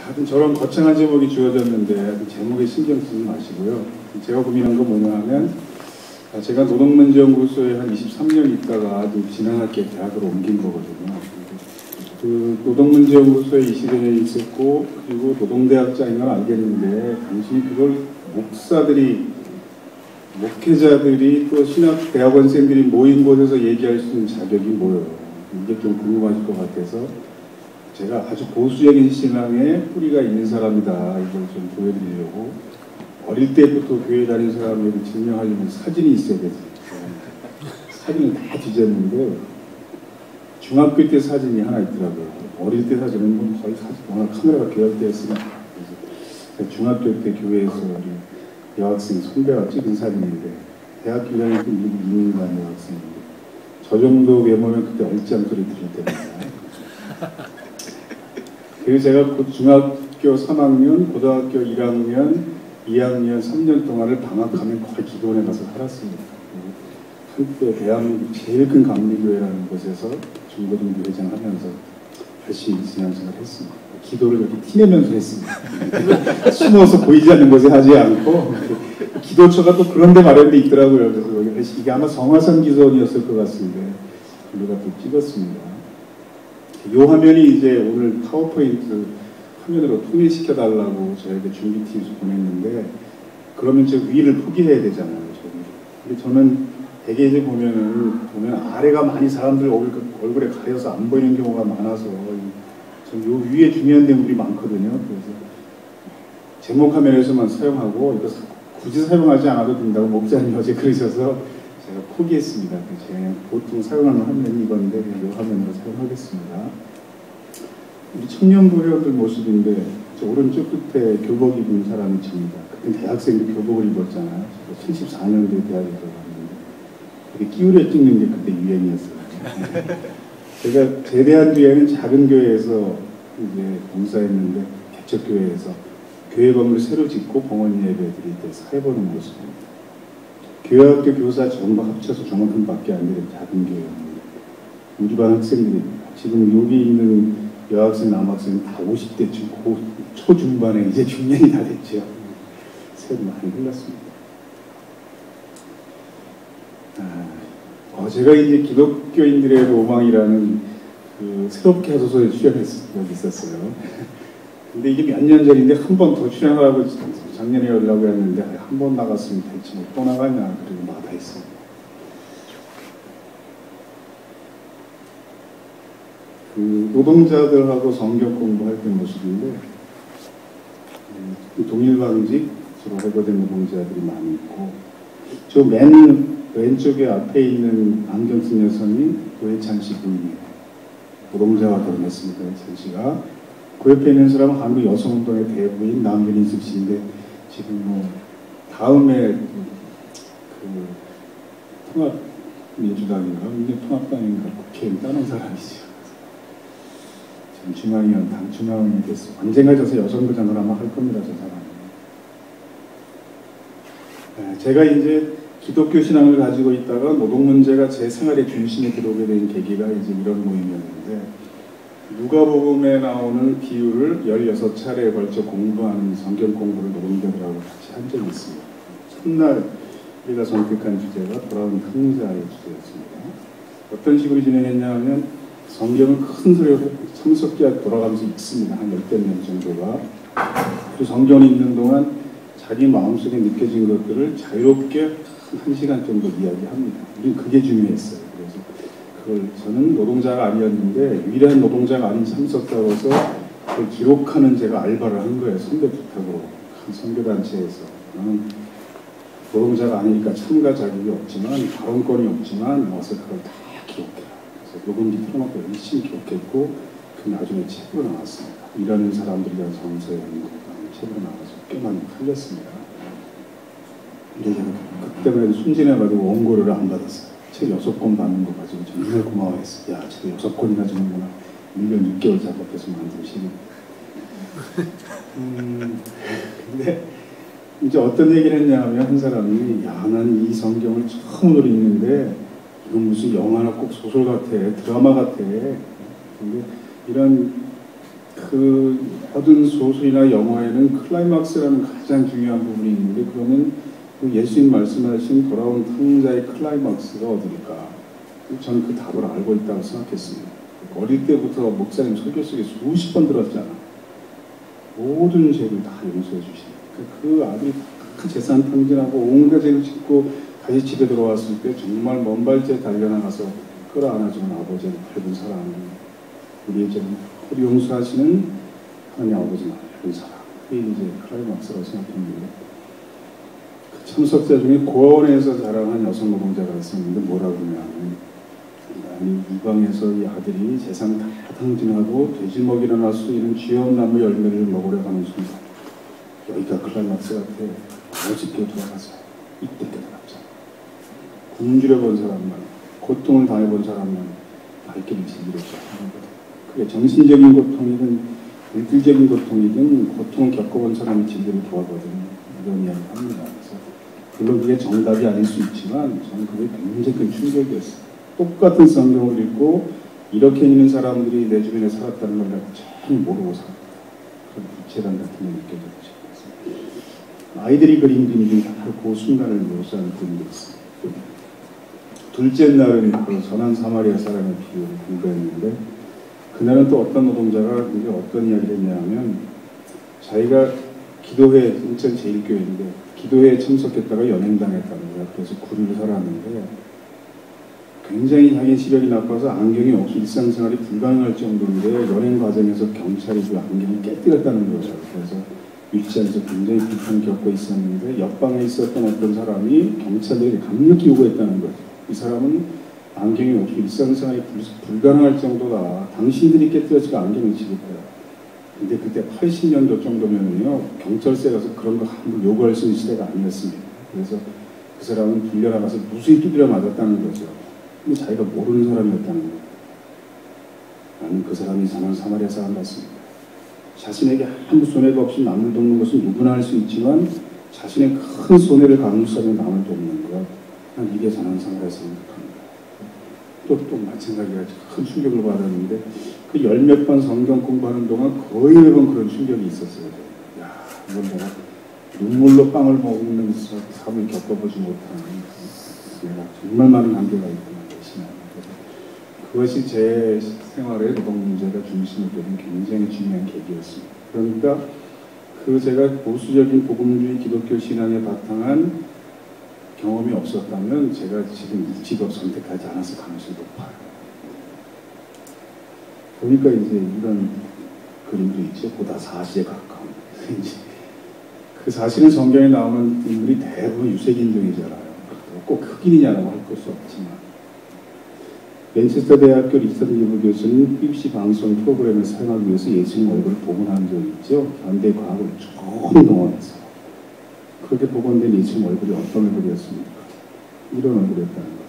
하여튼 저런 거창한 제목이 주어졌는데 그 제목에 신경 쓰지 마시고요. 제가 고민한 건 뭐냐 하면 제가 노동문제연구소에 한 23년 있다가 아주 지난 학기에 대학으로 옮긴 거거든요. 그 노동문제연구소에 20여년 있었고 그리고 노동대학자인 건 알겠는데 당신이 그걸 목회자들이 또 신학 대학원생들이 모인 곳에서 얘기할 수 있는 자격이 뭐예요? 이게 좀 궁금하실 것 같아서 제가 아주 보수적인 신앙에 뿌리가 있는 사람이다 이걸 좀 보여드리려고 어릴 때부터 교회 다닌 사람을 증명하려면 사진이 있어야 되지. 사진을 다 뒤졌는데 중학교 때 사진이 하나 있더라고요. 어릴 때 사진은 뭐 거의 사진 워낙 카메라가 개혁되었으니까 중학교 때 교회에서 우리 여학생 선배가 찍은 사진인데 대학교 다닐 때 미국 이민 간 여학생인데 저 정도 외모면 그때 얼짱 소리 들을 때입니다. 그리고 제가 곧 중학교 3학년, 고등학교 1학년, 2학년, 3년 동안을 방학하면 거의 기도원에 가서 살았습니다. 한때 대한민국 제일 큰 감리교회라는 곳에서 중고등부 회장 하면서 열심히 신앙생활을 했습니다. 기도를 이렇게 티내면서 했습니다. 숨어서 보이지 않는 곳에 하지 않고 기도처가 또 그런 데 마련돼 있더라고요. 그래서 이게 아마 성화산 기도원이었을 것 같습니다. 우리가 또 찍었습니다. 이 화면이 이제 오늘 파워포인트 화면으로 통일시켜달라고 저에게 준비팀에서 보냈는데 그러면 저 위를 포기해야 되잖아요. 근데 저는 대개 이제 보면 아래가 많이 사람들 얼굴에 가려서 안 보이는 경우가 많아서 전 요 위에 중요한 내용들이 많거든요. 그래서 제목 화면에서만 사용하고 이거 굳이 사용하지 않아도 된다고 목사님이 어제 그러셔서 제가 포기했습니다. 제가 보통 사용하는 화면이 이건데 이 화면으로 사용하겠습니다. 우리 청년부 회원들 모습인데 저 오른쪽 끝에 교복 입은 사람이 접니다. 그때 대학생도 교복을 입었잖아요. 74년도에 대학에 들어갔는데 되게 끼우려 찍는 게 그때 유행이었어요. 제가 제대한 뒤에는 작은 교회에서 이제 봉사했는데 개척교회에서 교회 건물 새로 짓고 봉헌 예배 드릴 때 사회보는 모습입니다. 교회학교 교사 전부 합쳐서 저만큼밖에 안 되는 작은 교회였는데 우리 반 학생들입니다. 지금 여기 있는 여학생, 남학생 다 50대 초중반에 이제 중년이 다 됐죠. 세월이 많이 흘렀습니다. 제가 이제 기독교인들의 로망이라는 그 새롭게 하소서에 출연했던 적이 있었어요. 근데 이게 몇 년 전인데 한 번 더 출연하라고 작년에 연락을 했는데 한 번 나갔으면 됐지 뭐 또 나가냐 그리고 마다했습니다. 그 노동자들하고 성경 공부할 때 모습인데 동일방직 주로 해고된 노동자들이 많이 있고 저 맨 왼쪽에 앞에 있는 안경 쓴 여성이 고해찬 씨 부인이에요. 노동자와 결혼했습니다. 고해찬 씨가. 그 옆에 있는 사람은 한국 여성운동의 대부인 남윤인숙 씨인데 지금 뭐 다음에 그 통합민주당인가 민주통합당인가 국회의원 따는 사람이죠. 지금 중앙위원 당 중앙위원이 됐어. 언젠가 저서 여성부장을 아마 할 겁니다. 저 사람은. 제가 이제 기독교 신앙을 가지고 있다가 노동 문제가 제 생활의 중심에 들어오게 된 계기가 이제 이런 모임이었는데 누가복음에 나오는 비유를 16차례에 걸쳐 공부하는 성경 공부를 노동자들하고 같이 한 적이 있습니다. 첫날 우리가 선택한 주제가 돌아온 탕자의 주제였습니다. 어떤 식으로 진행했냐 하면 성경은 큰 소리로 참석기가 돌아가면서 읽습니다. 한 10몇 명 정도가. 그리고 성경을 읽는 동안 자기 마음속에 느껴진 것들을 자유롭게 1시간 정도 이야기합니다. 우리는 그게 중요했어요. 그래서 그걸 저는 노동자가 아니었는데 유일한 노동자가 아닌 참석자로서 그걸 기록하는 제가 알바를 한 거예요. 선배 부탁으로. 한 선교단체에서. 저는 노동자가 아니니까 참가 자격이 없지만 발언권이 없지만 와서 그걸 다 기록해라. 그래서 녹음기 틀어놓고 열심히 기록했고 그 나중에 책으로 나왔습니다. 일하는 사람들에 대한 정서의 연구라는 책으로 나와서 꽤 많이 팔렸습니다. 그 때문에 순진해가지고 원고료를 안 받았어요. 책 6권 받는 거 가지고 정말 고마워했어요. 야, 책 6권이나 주는구나. 1년 6개월 작업해서 만든 책이. 근데 이제 어떤 얘기를 했냐 하면 한 사람이 야, 난 이 성경을 처음으로 읽는데 이건 무슨 영화나 꼭 소설 같아. 드라마 같아. 근데 이런 그 모든 소설이나 영화에는 클라이막스라는 가장 중요한 부분이 있는데, 그러면 그 예수님 말씀하신 돌아온 탕자의 클라이막스가 어디일까? 저는 그 답을 알고 있다고 생각했습니다. 어릴 때부터 목사님 설교 속에 수십 번 들었잖아. 모든 죄를 다 용서해 주시는 그 아들이 다 재산 탕진하고 온갖 죄를 짓고 다시 집에 들어왔을 때 정말 먼 발치에 달려나가서 끌어안아주는 아버지의 밝은 사랑, 우리의 죄를 용서하시는 하나님 아버지의 밝은 사랑, 그게 이제 클라이막스라고 생각합니다. 그 참석자 중에 고원에서 자랑한 여성 노동자가 있었는데 뭐라고 하냐면, 아니 이방에서 이 아들이 재산 다 탕진하고 돼지먹이나 나수이는 쥐어온 나무 열매를 먹으려 하는 순간, 여기가 클라이막스 같아. 아버지께 돌아가자. 이때 깨달았자. 굶주려 본 사람만, 고통을 당해본 사람만 발길을 즐기려고 하는 거다. 그게 정신적인 고통이든 물질적인 고통이든 고통을 겪어본 사람이 진리를 구하거든. 이런 이야기를 합니다. 그래서 물론 그게 정답이 아닐 수 있지만 저는 그게 굉장히 큰 충격이었어요. 똑같은 성경을 읽고 이렇게 있는 사람들이 내 주변에 살았다는 걸 내가 전혀 모르고 살았다. 그런 부채감 같은 게 느껴졌죠. 아이들이 그린 그림 중에 바로 그 순간을 묘사하는 그림이 있습니다. 둘째 날은 그 선한 사마리아 사람의 비유를 공부했는데, 그날은 또 어떤 노동자가 이게 어떤 이야기를 했냐면, 자기가 기도회, 인천 제1교회인데 기도회에 참석했다가 연행당했다는 거야. 그래서 구류를 살았는데 굉장히 자기 시력이 나빠서 안경이 없이 일상생활이 불가능할 정도인데 연행 과정에서 경찰이 그 안경을 깨뜨렸다는 거예요. 그래서 위치에서 굉장히 불편을 겪고 있었는데 옆방에 있었던 어떤 사람이 경찰들에게 강력히 요구했다는 거죠. 이 사람은 안경이 없이 일상생활이 불가능할 정도다. 당신들이 깨뜨려서 안경을 지급해요. 근데 그때 80년도 정도면요, 경찰서에 가서 그런 거 함부로 요구할 수 있는 시대가 아니었습니다. 그래서 그 사람은 불려나가서 무수히 두드려 맞았다는 거죠. 근데 자기가 모르는 사람이었다는 거예요. 나는 그 사람이 선한 사마리아 사람 같습니다. 자신에게 아무 손해가 없이 남을 돕는 것은 누구나 할 수 있지만 자신의 큰 손해를 감수하며 남을 돕는 것, 난 이게 선한 사마리아 생각합니다. 또 마찬가지로 큰 충격을 받았는데 그 열 몇 번 성경 공부하는 동안 거의 매번 그런 충격이 있었어요. 야, 이건 내가 눈물로 빵을 먹는 삶을 겪어보지 못하는, 내가 정말 많은 한계가 있구나. 그것이 제 생활의 노동 문제가 중심을 두는 굉장히 중요한 계기였습니다. 그러니까 그 제가 보수적인 복음주의 기독교 신앙에 바탕한 경험이 없었다면 제가 지금 이 직업 선택하지 않았을 가능성이 높아요. 보니까 이제 이런 그림도 있죠. 보다 사실에 가까운. 그 사실은 성경에 나오는 인물이 대부분 유색인종이잖아요. 꼭 흑인이냐라고 할 것도 없지만. 맨체스터 대학교 리처드 리브 교수는 BBC 방송 프로그램을 사용하기 위해서 예수님 얼굴을 복원한 적이 있죠. 현대 과학을 쭉 동원해서. 그렇게 복원된 예수님 얼굴이 어떤 얼굴이었습니까? 이런 얼굴이었다는 거죠.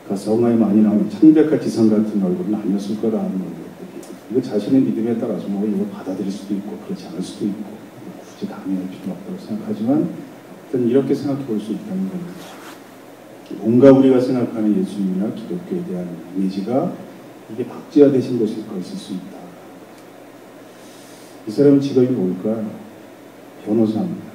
그러니까 성화에 많이 나오는 창백한 지성 같은 얼굴은 아니었을 거라는 거예요. 이거 자신의 믿음에 따라서 뭐 이걸 받아들일 수도 있고 그렇지 않을 수도 있고 굳이 강요할 필요는 없다고 생각하지만 일단 이렇게 생각해 볼 수 있다는 겁니다. 뭔가 우리가 생각하는 예수님이나 기독교에 대한 이미지가 이게 박제화되신 것일 수 있다. 이 사람은 직업이 뭘까요? 변호사입니다.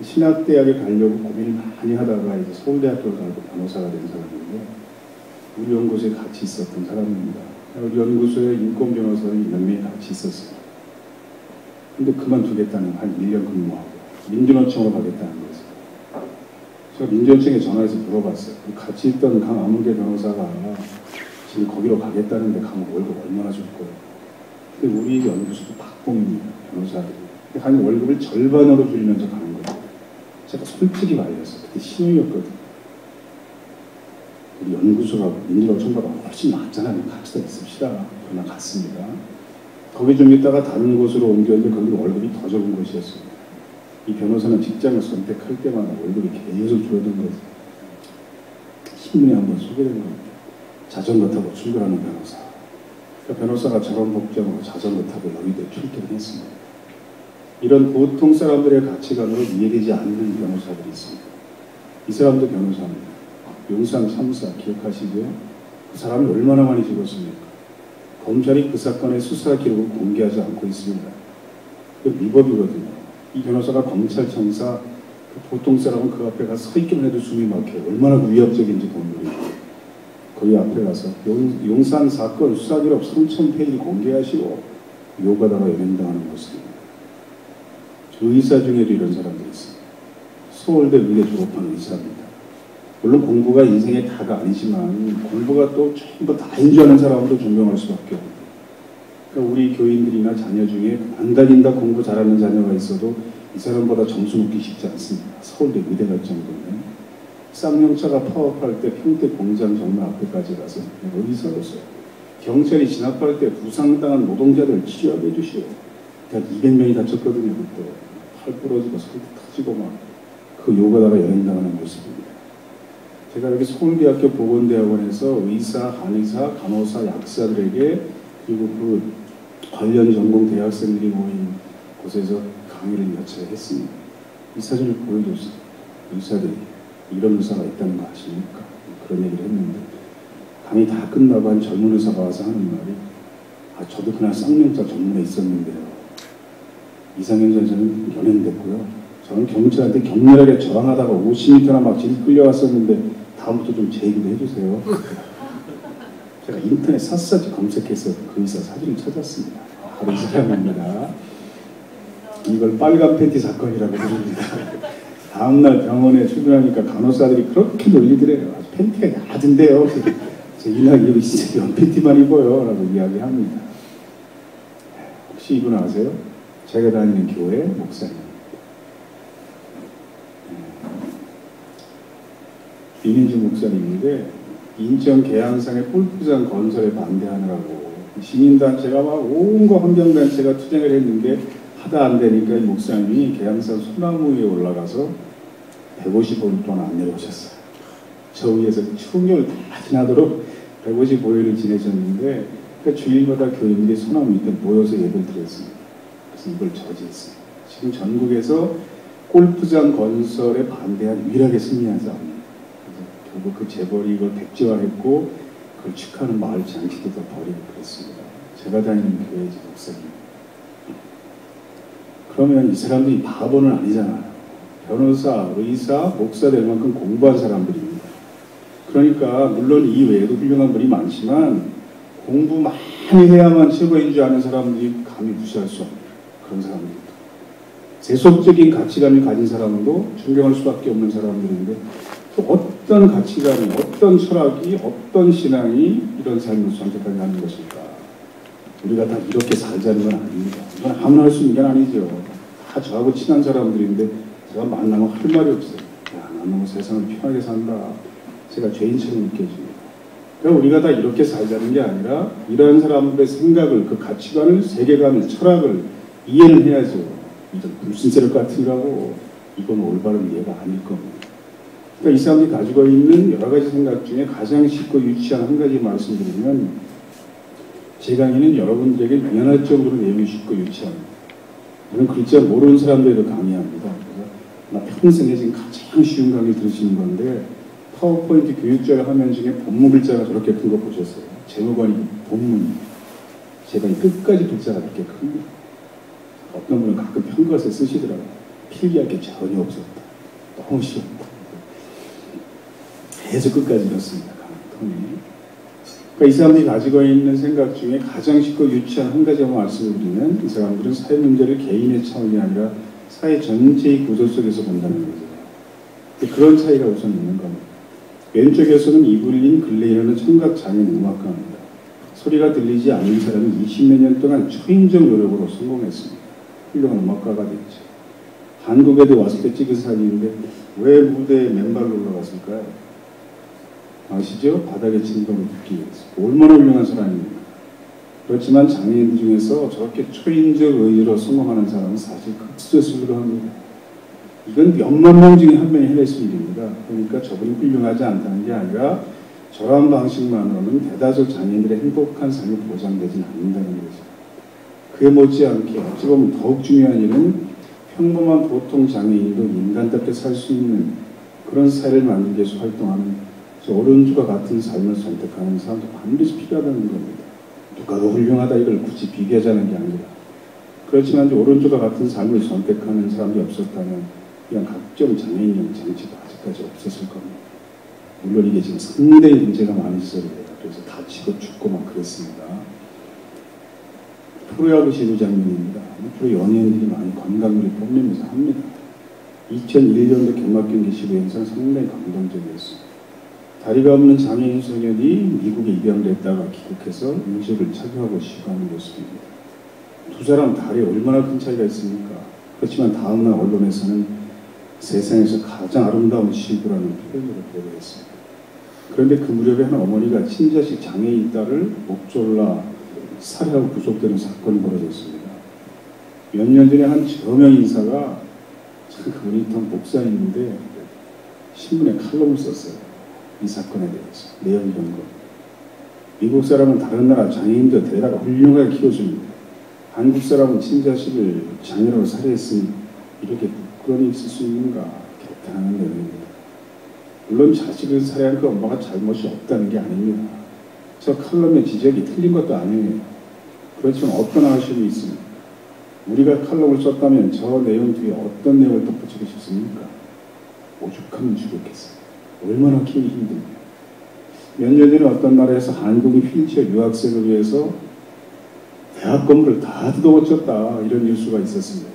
신학대학에 가려고 고민을 많이 하다가 이제 서울대학교를 가고 변호사가 된 사람인데 우리 연구소에 같이 있었던 사람입니다. 우리 연구소에 인권 변호사들이 몇 명이 같이 있었어요. 근데 그만두겠다는 한 1년 근무하고 민주노총으로 가겠다는 거죠. 제가 민주노총에 전화해서 물어봤어요. 같이 있던 강아문계 변호사가 지금 거기로 가겠다는데 가면 월급 얼마나 줄 거예요? 근데 우리 연구소도 박봉입니다. 변호사들이. 한 월급을 절반으로 줄이면서 가는 거예요. 제가 솔직히 말했어요. 그때 신혼이었거든요. 우리 연구소가 민주노총보다 훨씬 낫잖아요. 같이 있읍시다. 그냥 갔습니다. 거기 좀 있다가 다른 곳으로 옮겼는데 거기 월급이 더 적은 곳이었습니다. 이 변호사는 직장을 선택할 때마다 월급이 계속 줄어든 거죠. 신문에 한번 소개된 겁니다. 자전거 타고 출근하는 변호사. 그 변호사가 저런 복장으로 자전거 타고 여의도에 출퇴근했습니다. 이런 보통 사람들의 가치관으로 이해되지 않는 변호사들이 있습니다. 이 사람도 변호사입니다. 용산 참사 기억하시죠? 그 사람이 얼마나 많이 죽었습니까? 검찰이 그 사건의 수사 기록을 공개하지 않고 있습니다. 그 위법이거든요. 이 변호사가 검찰청사 보통 사람은 그 앞에 가서 서 있기만 해도 숨이 막혀요. 얼마나 위협적인지 보면 거기 앞에 가서 용산 사건 수사 기록 3,000페이지 공개하시고 요가다가 연행당하는 모습입니다. 의사 중에도 이런 사람들이 있어요. 서울대 의대 졸업한 의사입니다. 물론 공부가 인생의 다가 아니지만 공부가 또 전부 다인 줄 아는 사람도 존경할 수밖에 없고, 그러니까 우리 교인들이나 자녀 중에 안 다닌다 공부 잘하는 자녀가 있어도 이 사람보다 점수 높기 쉽지 않습니다. 서울대 의대 갈 정도면 쌍용차가 파업할 때 평택 공장 정말 앞에까지 가서 의사로서 경찰이 진압할 때 부상당한 노동자들 치료하게 해주시오. 그러니까 200명이 다쳤거든요. 그때 팔 부러지고 손 터지고 막 그 요가다가 연행당하는 모습입니다. 제가 여기 서울대학교 보건대학원에서 의사, 한의사, 간호사, 약사들에게 그리고 그 관련 전공 대학생들이 모인 곳에서 강의를 몇 차례 했습니다. 이 사진을 보여줬어요. 의사들이 이런 의사가 있다는 거 아십니까? 그런 얘기를 했는데 강의 다 끝나고 한 젊은 의사가 와서 하는 말이 저도 그날 쌍용차 전문에 있었는데요. 이상현 선생은 연행됐고요. 저는 경찰한테 격렬하게 저항하다가 50m나 막 질 끌려왔었는데 다음부터 좀 제 얘기도 해주세요. 제가 인터넷 샅샅이 검색해서 그 의사 사진을 찾았습니다. 바로 이 사람입니다. 이걸 빨간 팬티 사건이라고 부릅니다. 다음날 병원에 출근하니까 간호사들이 그렇게 놀리더래요. 팬티가 야하던데요. 제 이날 여기 진짜 연 팬티만 입어요. 라고 이야기합니다. 혹시 이분 아세요? 제가 다니는 교회 목사님. 윤인주 목사님인데 인천 계양산의 골프장 건설에 반대하느라고 시민단체가 막 온갖 환경단체가 투쟁을 했는데 하다 안 되니까 이 목사님이 계양산 소나무 위에 올라가서 155일 동안 안 내려오셨어요. 저 위에서 충격을 다 지나도록 155일을 지내셨는데 그 주일마다 교인들이 소나무 밑에 모여서 예배를 드렸습니다. 그래서 이걸 저지했어요. 지금 전국에서 골프장 건설에 반대한 유일하게 승리한 싸움입니다. 결국 그 재벌이 이걸 백지화했고 그걸 축하하는 마을 장식도 다 버리고 그랬습니다. 제가 다니는 교회 목사님. 그러면 이 사람들이 바보는 아니잖아요. 변호사, 의사, 목사 될 만큼 공부한 사람들입니다. 그러니까 물론 이 외에도 훌륭한 분이 많지만 공부 많이 해야만 최고인 줄 아는 사람들이 감히 무시할 수 없는 그런 사람들입니다. 세속적인 가치관을 가진 사람도 존경할 수밖에 없는 사람들인데 또 어떤 가치관이, 어떤 철학이, 어떤 신앙이 이런 삶을 선택하게 하는 것일까? 우리가 다 이렇게 살자는 건 아닙니다. 이건 아무나 할 수 있는 게 아니죠. 다 저하고 친한 사람들인데 제가 만나면 할 말이 없어요. 야, 나 너무 세상을 편하게 산다. 제가 죄인처럼 느껴집니다. 그러니까 우리가 다 이렇게 살자는 게 아니라 이러한 사람들의 생각을, 그 가치관을, 세계관을, 철학을 이해를 해야죠. 이건 불신세력 같으라고 이건 올바른 이해가 아닐 겁니다. 그러니까 이 사람들이 가지고 있는 여러 가지 생각 중에 가장 쉽고 유치한 한 가지 말씀드리면 제 강의는 여러분들에게 미안할 정도로 내용이 쉽고 유치합니다. 저는 글자 모르는 사람들에도 강의합니다. 그래서 나 평생에 지금 가장 쉬운 강의 들으시는 건데 파워포인트 교육자를 화면 중에 본문 글자가 저렇게 큰 거 보셨어요? 제목이 본문입니다. 제가 이 끝까지 글자가 이렇게 큽니다. 어떤 분은 가끔 편것에 쓰시더라고요. 필기할 게 전혀 없었다. 너무 쉬웠다. 계속 끝까지 읽었습니다. ton이. 그러니까 이 사람들이 가지고 있는 생각 중에 가장 쉽고 유치한 한 가지만 말씀을 드리면 이 사람들은 사회 문제를 개인의 차원이 아니라 사회 전체의 구조 속에서 본다는 거죠. 그런 차이가 우선 있는 겁니다. 왼쪽에서는 이블린 글레이라는 청각장애인 음악가입니다. 소리가 들리지 않는 사람이 20몇 년 동안 초인적 노력으로 성공했습니다. 훌륭한 음악가가 됐죠. 한국에도 왔을 때 찍은 사진인데 왜 무대에 맨발로 올라갔을까요? 아시죠? 바닥에 진동을 듣기 위해서. 얼마나 훌륭한 사람입니까? 그렇지만 장애인 중에서 저렇게 초인적 의지로 성공하는 사람은 사실 극소수에 불과합니다. 이건 몇만 명 중에 한 명이 해낼 수 일입니다. 그러니까 저분이 훌륭하지 않다는 게 아니라 저러한 방식만으로는 대다수 장애인들의 행복한 삶이 보장되지는 않는다는 거죠. 그에 못지않게 어찌 보면 더욱 중요한 일은 평범한 보통 장애인도 인간답게 살 수 있는 그런 사회를 만들기 위해서 활동하는 저 오른쪽과 같은 삶을 선택하는 사람도 반드시 필요하다는 겁니다. 누가 더 훌륭하다 이걸 굳이 비교하자는 게 아니라, 그렇지만 이제 오른쪽과 같은 삶을 선택하는 사람이 없었다면 그냥 각종 장애인용 장치도 아직까지 없었을 겁니다. 물론 이게 지금 상당히 문제가 많은 시설이에요. 그래서 다치고 죽고 막 그랬습니다. 프로야구 시구 장면입니다. 프로 연예인들이 많이 관광물이 뽐내면서 합니다. 2001년도 개막 경기 시구 영상 상당히 감동적이었습니다. 다리가 없는 장애인 소년이 미국에 입양됐다가 귀국해서 음식을 착용하고 시구하는 모습입니다. 두 사람 다리에 얼마나 큰 차이가 있습니까? 그렇지만 다음날 언론에서는 세상에서 가장 아름다운 시구라는 표현으로 보도했습니다. 그런데 그 무렵에 한 어머니가 친자식 장애인 딸을 목 졸라 살해하고 구속되는 사건이 벌어졌습니다. 몇 년 전에 한 저명 인사가, 참 그분이 또 목사님인데 신문에 칼럼을 썼어요. 이 사건에 대해서 내용 이런 거. 미국 사람은 다른 나라 장애인들 데려다가 훌륭하게 키워줍니다. 한국 사람은 친자식을 장애로 살해했으니 이렇게 부끄러움이 있을 수 있는가, 개탄하는 내용입니다. 물론 자식을 살해한 그 엄마가 잘못이 없다는 게 아닙니다. 저 칼럼의 지적이 틀린 것도 아니에요. 그렇지만 어떤 아쉬움이 있습니까? 우리가 칼럼을 썼다면 저 내용 뒤에 어떤 내용을 덧붙이고 싶습니까? 오죽하면 죽였겠어요. 얼마나 키우기 힘듭니까? 몇 년 전에 어떤 나라에서 한국인 휠체어 유학생을 위해서 대학 건물을 다 뜯어고쳤다, 이런 뉴스가 있었습니다.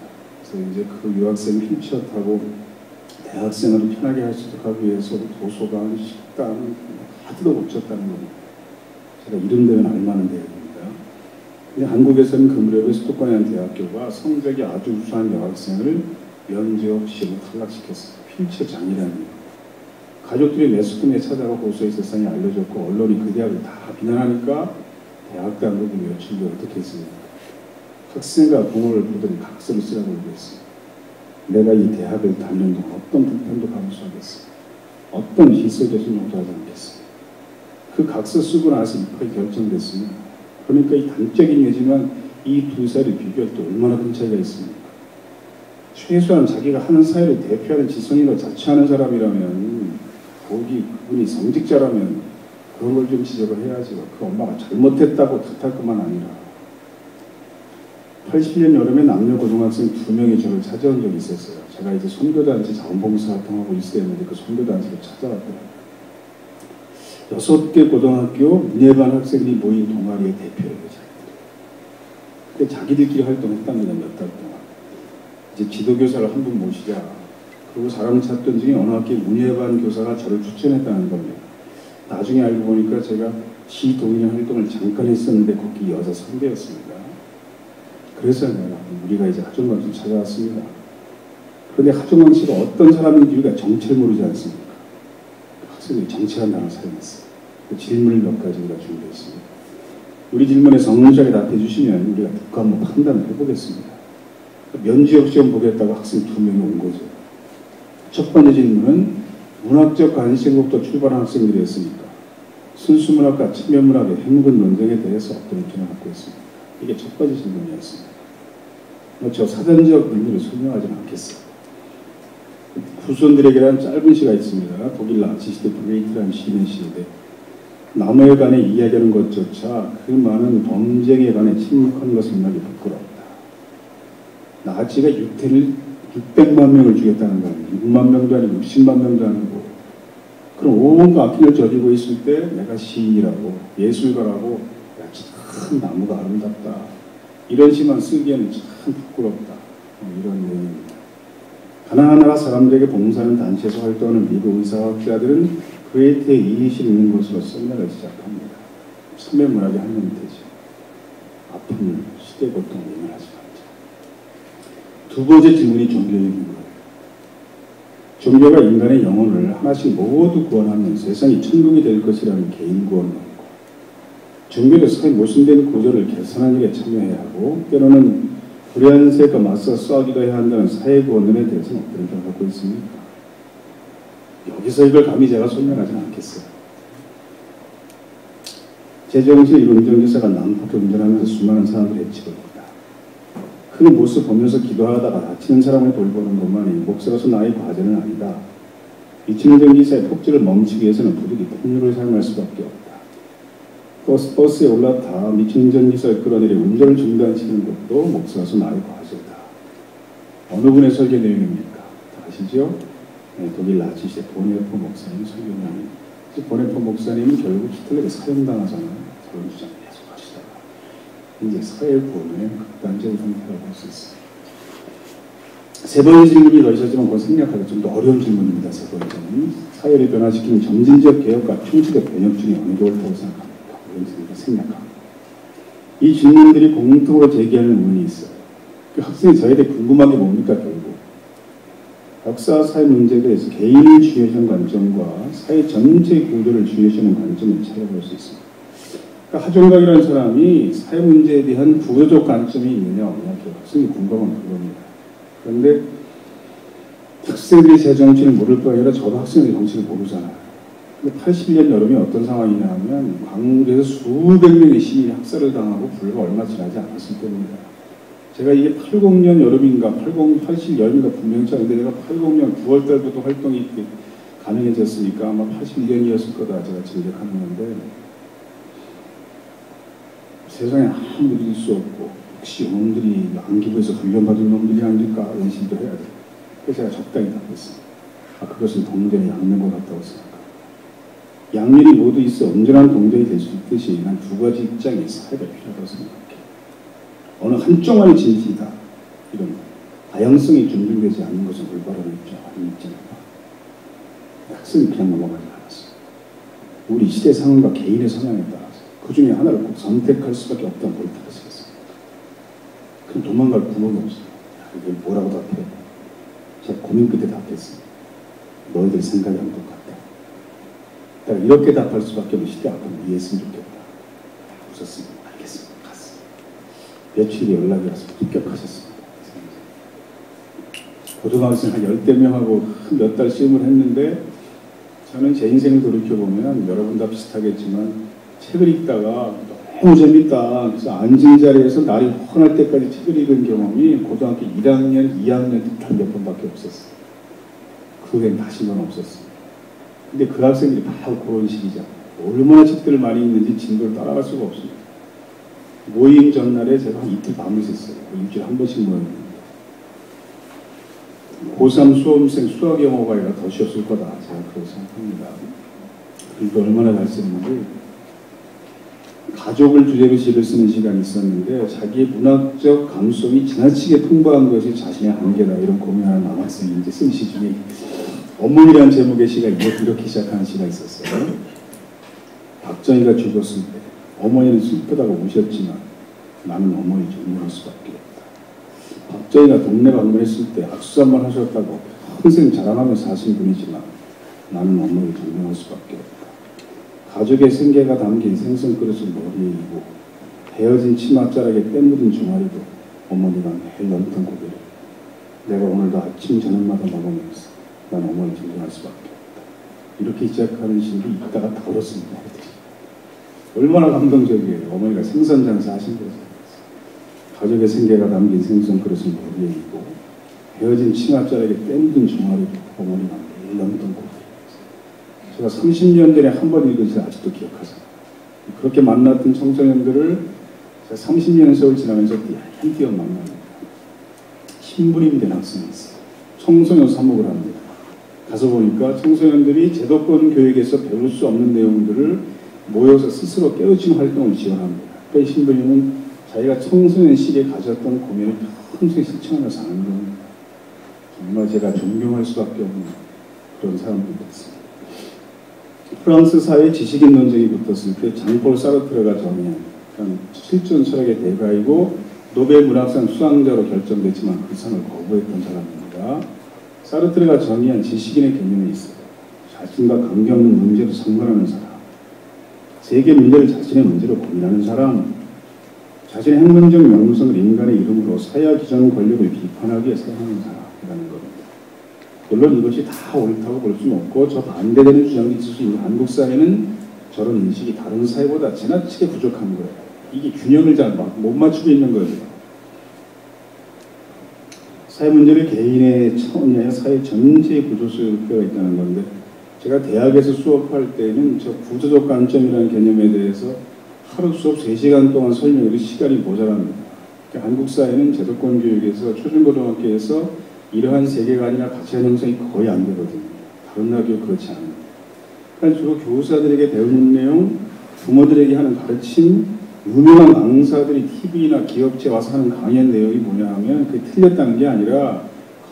그래서 이제 그 유학생 휠체어 타고 대학생활을 편하게 할 수 있도록 하기 위해서 도서관, 식당 다 뜯어고쳤다는 겁니다. 제가 이름 되면 알만한 대학입니다. 근데 한국에서는 그 무렵에 수도권의 한 대학교가 성적이 아주 우수한 여학생을 면접 시험을 탈락시켰습니다. 휠체어 장애라는 이유. 가족들이 매스컴에 찾아가 고소의 세상에 알려졌고 언론이 그 대학을 다 비난하니까 대학 당국이 며칠 뒤에 어떻게 했습니까? 학생과 부모를 보더니 각서를 쓰라고 얘기했습니다. 내가 이 대학을 다니는 동안 어떤 불편도 감수하겠습니다. 어떤 희소적인 용도 하지 않겠습니다. 그 각서 쓰고 나서 입학이 결정됐습니다. 그러니까 이 단적인 예지만 이 두 사례를 비교할 때 얼마나 큰 차이가 있습니까? 최소한 자기가 하는 사회를 대표하는 지성인으로 자처하는 사람이라면, 거기 그분이 성직자라면 그런 걸 좀 지적을 해야지. 그 엄마가 잘못했다고 탓할 것만 아니라. 80년 여름에 남녀 고등학생 2명이 저를 찾아온 적이 있었어요. 제가 이제 선교단체 자원봉사 활동하고 있어야 했는데 그 선교단체를 찾아왔더라고요. 6개 고등학교 문예반 학생들이 모인 동아리의 대표예요. 근데 자기들끼리 활동했답니다. 몇 달 동안. 이제 지도교사를 한 분 모시자. 그리고 사람을 찾던 중에 어느 학교 문예반 교사가 저를 추천했다는 겁니다. 나중에 알고 보니까 제가 시동인회 활동을 잠깐 했었는데 거기 여자 선배였습니다. 그래서 내가 우리가 이제 하종광 씨 찾아왔습니다. 그런데 하종광 씨가 어떤 사람인지 우리가 정체를 모르지 않습니까? 학생들이 정체란 단어를 사용했어요. 그 질문을 몇 가지 우리가 준비했습니다. 우리 질문에 성실하게 답해 주시면 우리가 듣고 한번 판단을 해보겠습니다. 면지역 시험 보겠다고 학생 2명이 온 거죠. 첫 번째 질문은 문학적 관심부터 출발한 학생들이었으니까 순수문학과 측면문학의 행군 논쟁에 대해서 어떤 의견을 갖고 있습니다. 이게 첫 번째 질문이었습니다. 저 사전적 의미를 설명하지는 않겠어요. 후손들에게는 짧은 시가 있습니다. 독일 나치시대 브레이트라는 시인의 시인데, 남에 관해 이야기하는 것조차 그 많은 범죄에 관해 침묵하는 것을 나기 부끄럽다. 나치가 유태를 600만 명을 죽였다는 거 아니에요. 6만 명도 아니고 60만 명도 아니고. 그럼 온갖 악행을 저지르고 있을 때 내가 시인이라고, 예술가라고, 야, 참 나무가 아름답다, 이런 시만 쓰기에는 참 부끄럽다, 이런 내용입니다. 가난한 나라 사람들에게 봉사하는 단체에서 활동하는 미국 의사학자들은 그레이트의 이의실 있는 것으로 설명을 시작합니다. 서면문학의 한 형태죠. 아픔, 시대 고통을 외면하지 말자. 두 번째 질문이 종교적인 거예요. 종교가 인간의 영혼을 하나씩 모두 구원하면 세상이 천국이 될 것이라는 개인 구원론과, 종교도 사회 모순된 구조를 개선하는 일에 참여해야 하고 때로는 불의한 세력과 맞서 싸우기도 해야 한다는 사회 구원론에 대해서는 어떤 의견을 갖고 있습니까? 여기서 이걸 감히 제가 설명하지는 않겠어요. 제정실 운전기사가 난폭하게 운전하면서 수많은 사람들을 해치겁니다. 그 모습 보면서 기도하다가 다치는 사람을 돌보는 것만이 목사로서 나의 과제는 아니다. 미친 운전기사의 폭주를 멈추기 위해서는 부득이 폭력을 사용할 수밖에 없다. 버스에 올라타 미친전기사를 끌어내려 운전을 중단시키는 것도 목사로서 나의 과제다. 어느 분의 설교 내용입니까? 다 아시죠? 네, 독일 나치시대 보네퍼 목사님 설교 내용. 보네퍼 목사님은 결국 히틀러에게 사형당하잖아요. 그런 주장 계속 하시다가 이제 사회 구원의 극단적인 형태라고 할 수 있어요. 세 번째 질문이 더 있었지만 그건 생략하기 좀 더 어려운 질문입니다. 세 번째는 사회를 변화시키는 점진적 개혁과 총체적 변혁 중에 어느 게 옳다고 생각합니까? 이런 질문을 생략합니다. 이 질문들이 공통으로 제기하는 의문이 있어요. 그 학생이 저에 대해 궁금한 게 뭡니까 결국? 역사 사회 문제에 대해서 개인을 중요시하는 관점과 사회 전체 구조를 중요시하는 관점을 찾아볼 수 있습니다. 그러니까 하종각이라는 사람이 사회 문제에 대한 구조적 관점이 있느냐 없느냐 학생이 궁금한 그겁니다. 그런데 학생들이 제 정치를 모를 거 아니라 저도 학생들의 정치를 모르잖아요. 근데 80년 여름이 어떤 상황이냐 하면 광주에서 수백 명의 시민이 학살을 당하고 불과 얼마 지나지 않았을 때입니다. 제가 이게 80년 여름인가 80 여름인가 분명치 않은데 내가 80년 9월달부터 활동이 가능해졌으니까 아마 81년이었을 거다 제가 짐작하는 건데 세상에 아무도 이길 수 없고 혹시 놈들이 안기부에서 훈련받은 놈들이 아닐까 연심도 해야 돼. 그래서 제가 적당히 답했습니다. 그것은 동전의 양면과 같다고 생각합니다. 양면이 모두 있어 온전한 동전이 될 수 있듯이 난 두 가지 입장의 사회가 필요하다고 생각해요. 어느 한쪽만의 진실이다. 이런 다양성이 존중되지 않는 것은 올바른 입장이다. 학생이 그냥 넘어가지 않았어요. 우리 시대 상황과 개인의 성향에 따라서 그 중에 하나를 꼭 선택할 수밖에 없다는 걸 따르시겠습니다. 그럼 도망갈 구멍이 없어요. 이걸 뭐라고 답해? 제가 고민 끝에 답했습니다. 너희들 생각이 안 똑같다. 내가 이렇게 답할 수밖에 없는 시대 앞으로 이해했으면 좋겠다. 웃었습니다. 알겠습니다. 갔습니다. 며칠이 연락이 와서 합격하셨습니다. 고등학생 한 10대 명하고 몇 달 시험을 했는데 저는 제 인생을 돌이켜보면 여러분과 비슷하겠지만 책을 읽다가 너무 재밌다. 그래서 앉은 자리에서 날이 훤할 때까지 책을 읽은 경험이 고등학교 1학년, 2학년 때 단 몇 번밖에 없었어요. 그 후엔 다시는 없었어요. 근데 그 학생들이 바로 그런 시기잖아요. 얼마나 책들을 많이 읽는지 진도를 따라갈 수가 없습니다. 모임 전날에 제가 한 이틀 밤을 샜어요. 일주일에 한 번씩 모였는데 고3 수험생 수학 영어가 아니라 더 쉬웠을 거다. 제가 그렇게 생각합니다. 그러니까 얼마나 잘 쓰는지 가족을 주제로 시를 쓰는 시간이 있었는데 자기의 문학적 감성이 지나치게 풍부한 것이 자신의 한계다 이런 고민이 하나 남았어요. 이제 쓴 시 중에 어머니라는 제목의 시가 이렇게 시작하는 시가 있었어요. 박정희가 죽었을 때 어머니는 슬프다고 우셨지만 나는 어머니 존경할 수밖에 없다. 박정희가 동네 방문했을 때 악수 한번 하셨다고 평생 자랑하면서 사신 분이지만 나는 어머니 존경할 수밖에 없다. 가족의 생계가 담긴 생선 그릇을 머리에 이고 헤어진 치맛자락에 때 묻은 종아리도 어머니가 매일 넘던 고개를 내가 오늘도 아침 저녁마다 먹으면서 난 어머니 존경할 수밖에 없다. 이렇게 시작하는 시를 읽다가 다 울었습니다. 얼마나 감동적이에요. 어머니가 생선 장사 하신 거죠. 가족의 생계가 담긴 생선 그릇을 머리에 이고 헤어진 치맛자락에 때 묻은 종아리도 어머니가 매일 넘던 고개. 제가 30년 전에 한 번 읽은 시 아직도 기억하잖아요. 그렇게 만났던 청소년들을 제가 30년 세월 지나면서 한띄어 만납니다. 신부님 된 학생이 있어요. 청소년 사목을 합니다. 가서 보니까 청소년들이 제도권 교육에서 배울 수 없는 내용들을 모여서 스스로 깨우침 활동을 지원합니다. 그 신부님은 자기가 청소년 시기에 가졌던 고민을 평생 실천하면서 사는 겁니다. 정말 제가 존경할 수밖에 없는 그런 사람들이었습니다. 프랑스 사회 지식인 논쟁이 붙었을 때 장폴 사르트르가 정의한 실존 철학의 대가이고 노벨 문학상 수상자로 결정됐지만 그 상을 거부했던 사람입니다. 사르트르가 정의한 지식인의 개념이 있어요. 자신과 관계없는 문제로 상관하는 사람, 세계 문제를 자신의 문제로 고민하는 사람, 자신의 학문적 명성을 인간의 이름으로 사회와 기존 권력을 비판하기 위해 사용하는 사람이라는 겁니다. 물론 이것이 다 옳다고 볼 수는 없고 저 반대되는 주장이 있을 수 있는 한국 사회는 저런 인식이 다른 사회보다 지나치게 부족한 거예요. 이게 균형을 잘 못 맞추고 있는 거죠. 사회 문제를 개인의 차원이 아니라 사회 전체의 구조 속에 볼 필요가 있다는 건데 제가 대학에서 수업할 때는 저 구조적 관점이라는 개념에 대해서 하루 수업 3시간 동안 설명해도 시간이 모자랍니다. 그러니까 한국 사회는 제도권 교육에서 초중고등학교에서 이러한 세계관이나 가치관 형성이 거의 안 되거든요. 다른 나라 교육 그렇지 않아요. 그러니까 주로 교사들에게 배우는 내용, 부모들에게 하는 가르침, 유명한 강사들이 TV나 기업체 와서 하는 강연 내용이 뭐냐 하면 그게 틀렸다는 게 아니라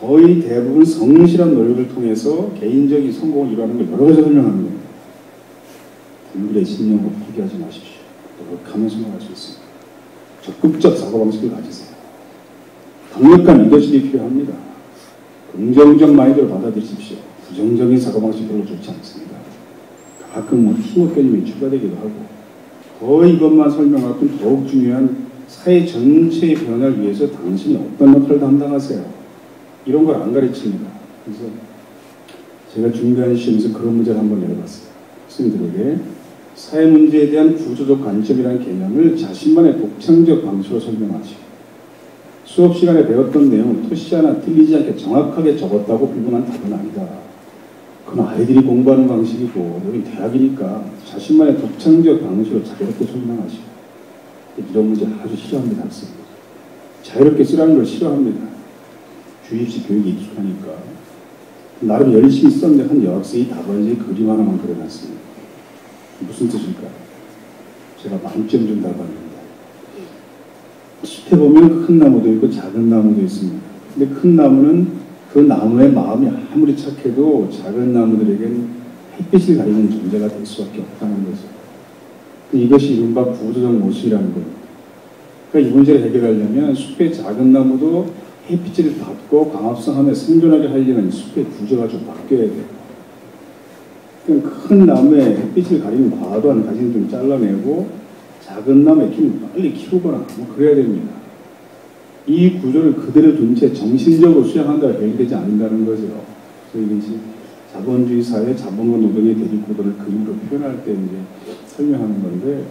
거의 대부분 성실한 노력을 통해서 개인적인 성공을 이루는 걸 여러 가지 설명하는 겁니다. 불굴의 신념을 포기하지 마십시오. 노력하면 성공할 수 있습니다. 적극적 사고방식을 가지세요. 강력한 리더십이 필요합니다. 긍정적 마인드를 받아들이십시오. 부정적인 사고방식 별로 좋지 않습니다. 가끔 뭐 팀워크 개념이 추가되기도 하고 거의 이것만 설명하면 더욱 중요한 사회 전체의 변화를 위해서 당신이 어떤 역할을 담당하세요. 이런 걸 안 가르칩니다. 그래서 제가 준비하는 시험에서 그런 문제를 한번 내려봤어요. 학생들에게 사회 문제에 대한 구조적 관점이라는 개념을 자신만의 독창적 방식으로 설명하시고 수업 시간에 배웠던 내용을 토시 하나 틀리지 않게 정확하게 적었다고 불분한 답은 아니다. 그건 아이들이 공부하는 방식이고 여기 대학이니까 자신만의 독창적 방식으로 자유롭게 설명하시고 이런 문제 아주 싫어합니다. 학생들. 자유롭게 쓰라는 걸 싫어합니다. 주입식 교육이 익숙하니까 나름 열심히 썼는데 한 여학생이 답안지에 그림 하나만 그려놨습니다. 무슨 뜻일까요? 제가 만점 준 답안입니다. 숲에 보면 큰 나무도 있고 작은 나무도 있습니다. 근데 큰 나무는 그 나무의 마음이 아무리 착해도 작은 나무들에겐 햇빛을 가리는 존재가 될 수밖에 없다는 거죠. 이것이 이른바 구조적 모순이라는 겁니다. 그러니까 이 문제를 해결하려면 숲의 작은 나무도 햇빛을 받고 광합성하며 생존하게 하려는 숲의 구조가 좀 바뀌어야 돼요. 큰 나무에 햇빛을 가리는 과도한 가지는 좀 잘라내고 작은 나무의 키는 빨리 키우거나 뭐 그래야 됩니다. 이 구조를 그대로 둔 채 정신적으로 수양한다고 해결되지 않는다는 거죠. 그래서 이것이 자본주의 사회 자본과 노동의 대립구도를 그림으로 표현할 때 이제 설명하는 건데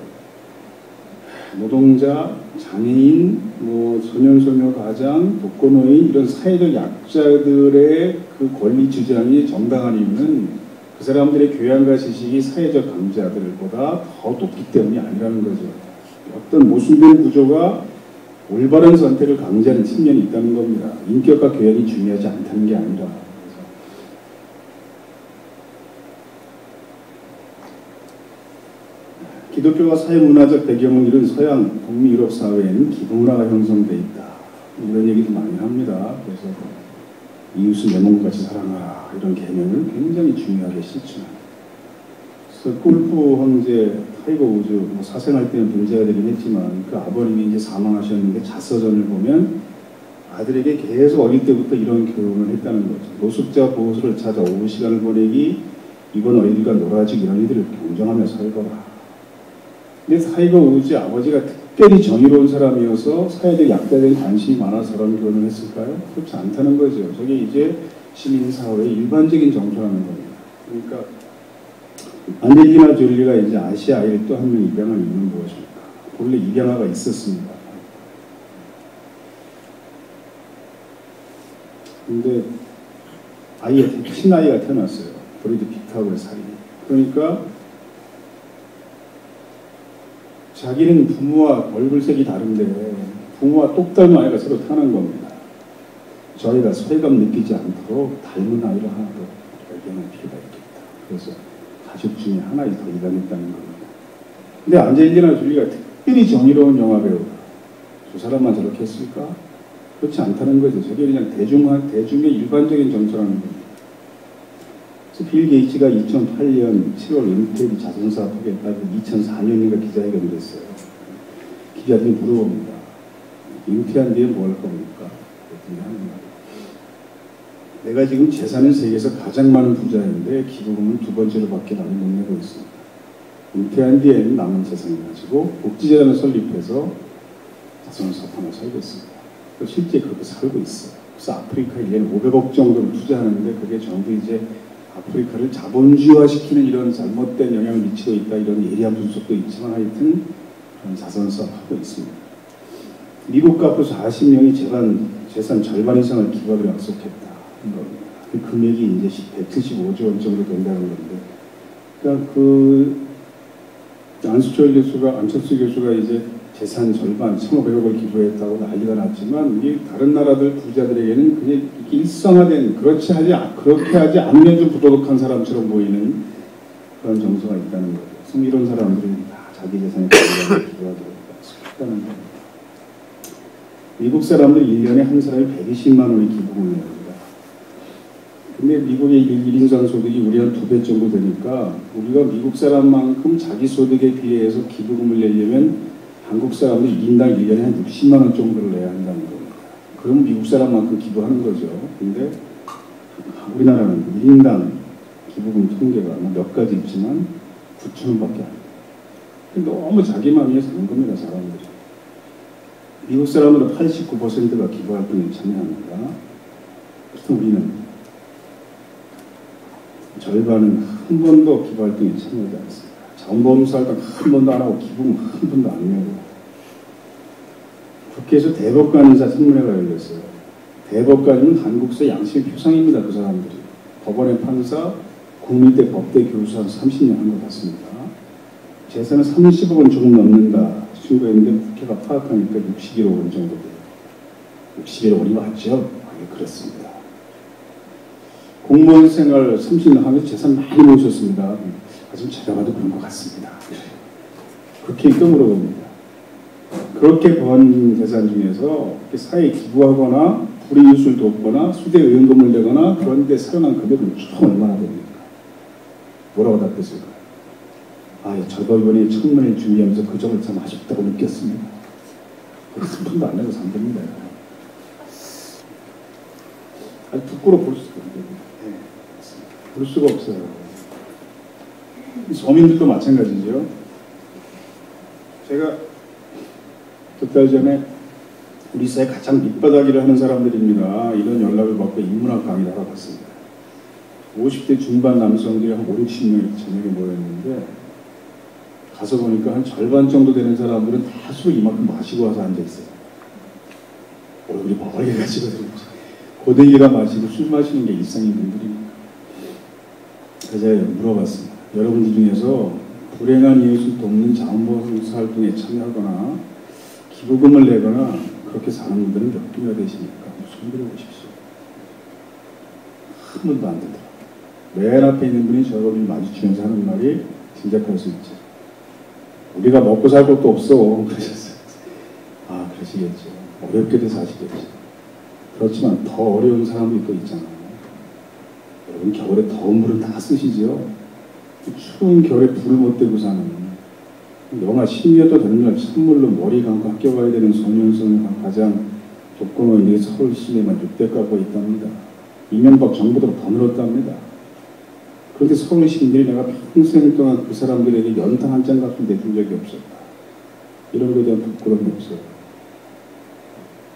노동자, 장애인, 뭐 소년소녀 가장, 독거노인 이런 사회적 약자들의 그 권리 주장이 정당한 이유는 그 사람들의 교양과 지식이 사회적 강자들보다 더 높기 때문이 아니라는 거죠. 어떤 모순된 구조가 올바른 선택을 강제하는 측면이 있다는 겁니다. 인격과 교양이 중요하지 않다는 게 아니라. 기독교가 사회문화적 배경을 이룬 서양 북미유럽 사회에는 기부문화가 형성되어 있다. 이런 얘기도 많이 합니다. 그래서 이웃을 내 몸같이 사랑하라 이런 개념을 굉장히 중요하게 실천합니다. 그래서 골프 황제 타이거 우즈 뭐 사생활 때문에 문제가 되긴 했지만 그 아버님이 이제 사망하셨는데 자서전을 보면 아들에게 계속 어릴 때부터 이런 교육을 했다는 거죠. 노숙자 보호소를 찾아 오후 시간을 보내기, 이번 어린이들과 놀아주기 이런 이들을 경정하며 살거라. 근데 타이거 우즈 아버지가 특별히 정의로운 사람이어서 사회적 약자들에 관심이 많아서 그런 교육을 했을까요? 그렇지 않다는 거죠. 저게 이제 시민사회의 일반적인 정서라는 겁니다. 그러니까 안젤리나 졸리가 이제 아시아 아이를 또 한 명 입양한 이유는 무엇입니까? 본래 입양아가 있었습니다. 근데 친아이가 태어났어요. 브래드 피트하고의 살인이. 그러니까 자기는 부모와 얼굴색이 다른데 부모와 똑 닮은 아이가 새로 태어난 겁니다. 저희가 소외감 느끼지 않도록 닮은 아이를 하나 더 발견할 필요가 있겠다. 그래서 가족 중에 하나를 더 입양했다는 겁니다. 근데 안젤리나 졸리가 특별히 정의로운 영화배우다. 저 사람만 저렇게 했을까? 그렇지 않다는 거죠. 저게 그냥 대중의 일반적인 정서라는 겁니다. 그래서 빌 게이츠가 2008년 7월 은퇴 자선사 포기했다고 2004년인가 기자회견을 했어요. 기자들이 물어봅니다. 은퇴한 뒤에 뭐 할 겁니까? 그랬더니 하는 말. 내가 지금 재산은 세계에서 가장 많은 부자인데 기부금은 2번째로밖에 나는 못 내고 있습니다. 은퇴한 뒤에는 남은 재산을 가지고 복지재단을 설립해서 자선사 하나 살겠습니다. 실제 그렇게 살고 있어요. 그래서 아프리카에 1년에 500억 정도를 투자하는데 그게 전부 이제 아프리카를 자본주의화시키는 이런 잘못된 영향을 미치고 있다 이런 예리한 분석도 있지만 하여튼 그런 자선사업 하고 있습니다. 미국과 앞으로 40명이 재산 절반 이상을 기부하기로 약속했다. 그 금액이 이제 175조 원 정도 된다는 건데, 그러니까 그 안철수 교수가 이제 재산 절반 1,500억을 기부했다고 난리가 났지만 이게 다른 나라들 부자들에게는 그냥 이게 일상화된 그렇게 하지 않으면 좀 부도덕한 사람처럼 보이는 그런 정서가 있다는 거죠. 이런 사람들이 다 자기 재산에 기부하도록 했다는 거예요. 미국 사람들 1년에 한 사람이 120만 원의 기부금을 냅니다. 근데 미국의 1인당 소득이 우리 한 2배 정도 되니까 우리가 미국 사람만큼 자기 소득에 비해서 기부금을 내려면 한국 사람들 1인당 1년에 한 60만 원 정도를 내야 한다는 겁니다. 그럼 미국 사람만큼 기부하는 거죠. 근데 우리나라는 1인당 기부금 통계가 몇 가지 있지만 9천 원밖에 안 돼요. 너무 자기만 위해 사는 겁니다, 사람들이. 미국 사람들은 89%가 기부활동에 참여합니다. 그래서 우리는 절반은 한 번도 기부활동에 참여하지 않습니다. 자원보험사활동 한 번도 안 하고 기부금 한 번도 안 내고. 국회에서 대법관 인사 청문회가 열렸어요. 대법관은 한국사 양심의 표상입니다. 그 사람들이. 법원의 판사, 국민대 법대 교수 한 30년 한 것 같습니다. 재산은 30억 원 조금 넘는다 신고했는데 국회가 파악하니까 61억 원 정도 돼요. 61억 원이 맞죠? 네, 그렇습니다. 공무원 생활 30년 하면서 재산 많이 모으셨습니다. 아직 제가 봐도 그런 것 같습니다. 그렇게 또 물어봅니다. 그렇게 번 재산 중에서 사회에 기부하거나 불이웃을 돕거나 수대 의원금을 내거나 그런 데 사용한 금액은 총 얼마나 됩니까? 뭐라고 답했을까요? 저도 이번에 청문회를 준비하면서 그 점을 참 아쉽다고 느꼈습니다. 한 푼도 안 내고 산 겁니다. 부끄러워 볼 수가 없어요. 볼 수가 없어요. 서민들도 마찬가지죠. 제가 몇 달 전에 우리 사회 가장 밑바닥이라 하는 사람들입니다. 이런 연락을 받고 인문학 강의를 하러 갔습니다. 50대 중반 남성들이 한 5, 60명이 저녁에 모였는데 가서 보니까 한 절반 정도 되는 사람들은 다 술 이만큼 마시고 와서 앉아있어요. 얼굴이 빨개가지고 고데기가 마시고 술 마시는 게 일상인 분들이니까. 그래서 제가 물어봤습니다. 여러분들 중에서 불행한 이웃을 돕는 자원봉사 활동에 참여하거나 기부금을 내거나 그렇게 사는 분들은 몇 분이나 되십니까? 손 들어보십시오. 한 번도 안 되더라고요. 맨 앞에 있는 분이 저를 마주치면서 하는 말이 짐작할 수 있죠. 우리가 먹고 살 것도 없어. 그러셨어요. 그러시겠죠. 어렵게도 사시겠죠. 그렇지만 더 어려운 사람이 또 있잖아요. 여러분 겨울에 더운 물은 다 쓰시죠. 추운 겨울에 불을 못 떼고 사는 영하 10여도 되는 날 찬물로 머리 감고 학교 가야 되는 소년소녀가 가장 조건원이 서울 시내만 600 가고 있답니다. 이명박 정부도 더 늘었답니다. 그런데 서울 시민들이 내가 평생 동안 그 사람들에게 연탄 한 장 값을 내준 적이 없었다. 이런 것에 대한 부끄러움이 없어요.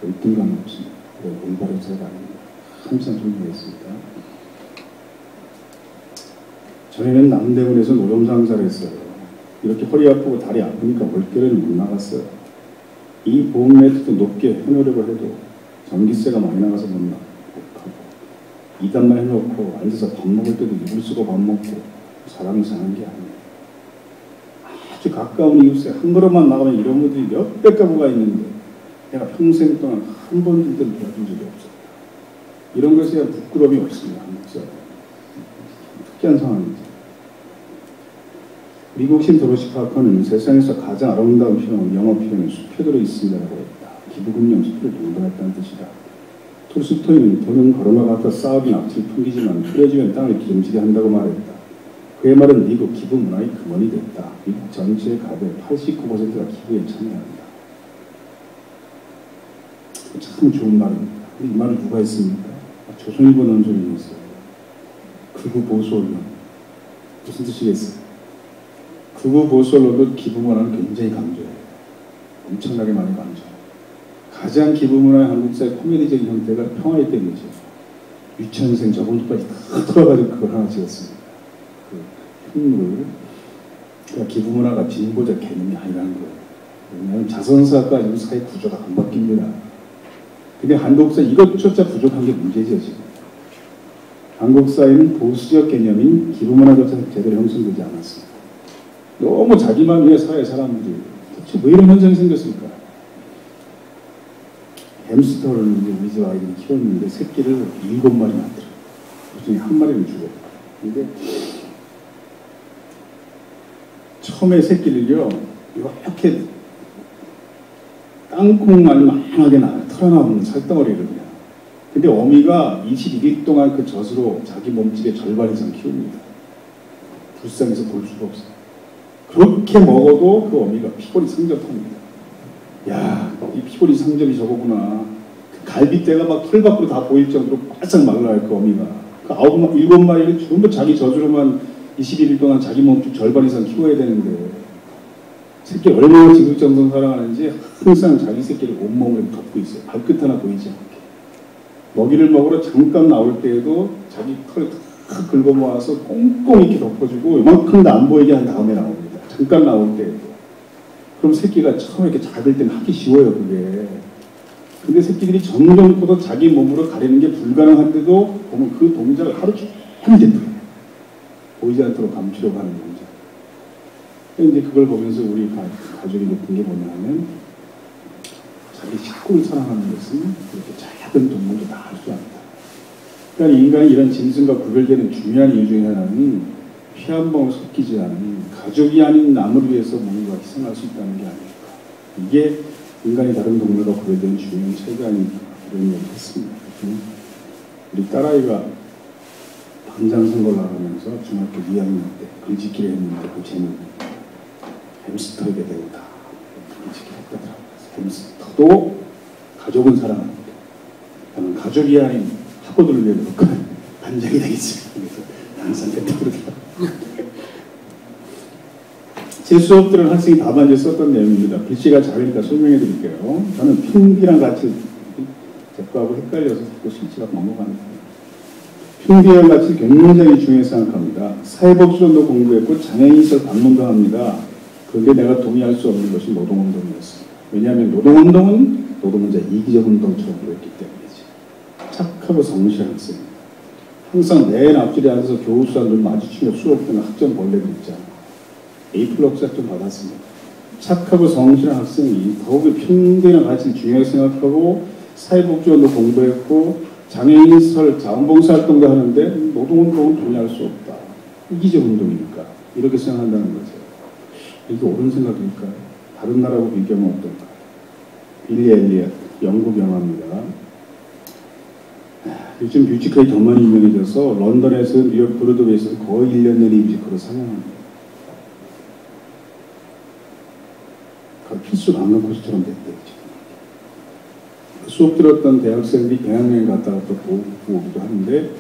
열등감이 없습니다. 올바른 사회가 아닙니다. 항상 존중했습니다. 전에는 남대문에서 노점상사를 했어요. 이렇게 허리 아프고 다리 아프니까 월계를 못 나갔어요. 이 보험 매트도 높게 해놓으려고 해도 전기세가 많이 나가서 못 하고 이단만 해놓고 앉아서 밥 먹을 때도 이불 쓰고 밥 먹고 사람이 사는 게 아니에요. 아주 가까운 이웃에 한 걸음만 나가면 이런 분들이 몇백 가구가 있는데 내가 평생 동안 한 번도 도와준 적이 없어요. 이런 것에 대한 부끄러움이 없습니다. 한국사 특이한 상황이죠. 미국신 도로시 파커는 세상에서 가장 아름다운 표현, 영어 표현은 수표들어 있습니다라고 했다. 기부금융 수표를 동반했다는 뜻이다. 톨스토이는 돈은 걸어마 같아 싸움이 악취를 풍기지만 풀어지면 땅을 기름지게 한다고 말했다. 그의 말은 미국 기부 문화의 근원이 됐다. 미국 전체의 가구의 89%가 기부에 참여한다. 참 좋은 말입니다. 이 말을 누가 했습니까? 조선일보 논조인이 했어요. 극우 보수 언론. 무슨 뜻이겠어요? 극우 보수 언론도 기부 문화는 굉장히 강조해요. 엄청나게 많이 강조해요. 가장 기부 문화의 한국 사회 코미디적인 형태가 평화의 댐이죠. 유치원생 저번주까지 다 틀어가지고 그걸 하나 지었습니다. 그 흉물을. 그러니까 기부 문화가 진보적 개념이 아니라는 거예요. 왜냐하면 자선사 가지고 사회 구조가 안 바뀝니다. 근데 한국 사회 이것조차 부족한 게 문제죠, 지금. 한국 사회는 보수적 개념인 기부 문화조차 제대로 형성되지 않았습니다. 너무 자기만 위해 살아요, 사람들이. 대체 왜 이런 현상이 생겼을까? 햄스터를 이제 우리 집 아이들이 키웠는데 새끼를 7마리 낳더라고요. 그 중에 한 마리는 죽었고. 근데 처음에 새끼를요, 이렇게 땅콩만 많하게 나요. 털어나오는 살덩어리를 그냥. 근데 어미가 21일 동안 그 젖으로 자기 몸집의 절반 이상 키웁니다. 불쌍해서 볼 수가 없어요. 그렇게 먹어도 그 어미가 피골이 상접합니다. 야, 이 피골이 상접이 저거구나. 그 갈비뼈가 막 털 밖으로 다 보일 정도로 바싹 말라요, 그 어미가. 그 7마리를 전부 자기 젖으로만 21일 동안 자기 몸집 절반 이상 키워야 되는데, 새끼 얼마나 지극정성 사랑하는지 항상 자기 새끼를 온몸을 덮고 있어요. 발끝 하나 보이지 않게. 먹이를 먹으러 잠깐 나올 때에도 자기 털을 탁 긁어 모아서 꽁꽁 이렇게 덮어주고 이만큼도 안 보이게 한 다음에 나옵니다. 잠깐 나올 때에도. 그럼 새끼가 처음에 이렇게 작을 때는 하기 쉬워요, 그게. 근데 새끼들이 점점 커서 자기 몸으로 가리는 게 불가능한데도 보면 그 동작을 하루 종일 되더라고요. 보이지 않도록 감추려고 하는 동작. 이제 그걸 보면서 우리 가족이 느낀 게 뭐냐면, 자기 식구를 사랑하는 것은 그렇게 작은 동물도 다 할 수 없다. 그러니까 인간이 이런 짐승과 구별되는 중요한 이유 중에 하나는 피 한 방울 섞이지 않은 가족이 아닌 남을 위해서 뭔가 희생할 수 있다는 게 아닐까. 이게 인간이 다른 동물과 구별되는 중요한 차이가 아닐까, 이런 얘기를 했습니다. 우리 딸아이가 당장 선거를 나가면서 중학교 2학년 때 글짓기를 했는데 그 제목이 햄스터에게 배우다. 글짓기를 했다더라고요. 햄스터도 가족은 사랑합니다. 저는 가족이 아닌 학우들을 위해 노력하는 반장이 되겠습니다. 그래서 항상 그렇더라고요. 제 수업들은 학생이 답안지에 썼던 내용입니다. 글씨가 작으니까 설명해 드릴게요. 저는 핑비랑 같이 제 거하고 헷갈려서 자꾸 실치가 넘어가는 거예요. 핑비랑 같이 굉장히 중요하게 생각합니다. 사회복지론도 공부했고 장애인시설 방문도 합니다. 그런데 내가 동의할 수 없는 것이 노동운동이었습니다. 왜냐하면 노동운동은 노동자 이기적 운동처럼 보였기 때문이지. 착하고 성실한 학생입니다. 항상 맨 앞줄에 앉아서 교수와 눈 마주치며 수업하는 학점 벌레들 있잖아. A+좀 받았습니다. 착하고 성실한 학생이 더욱이 평등이나 가치를 중요하게 생각하고 사회복지원도 공부했고 장애인시설 자원봉사활동도 하는데 노동운동은 동의할 수 없다. 이기적 운동이니까 이렇게 생각한다는 거죠. 이게 옳은 생각일까요? 다른 나라하고 비교하면 어떨까? 빌리 엘리엇, 영국 영화입니다. 요즘 뮤지컬이 더 많이 유명해져서 런던에서 뉴욕 브로드웨이에서 거의 1년 내내 뮤지컬을 상영합니다. 필수 관광 코스처럼 됐대요. 수업 들었던 대학생들이 배낭여행 갔다가 또 보기도 하는데,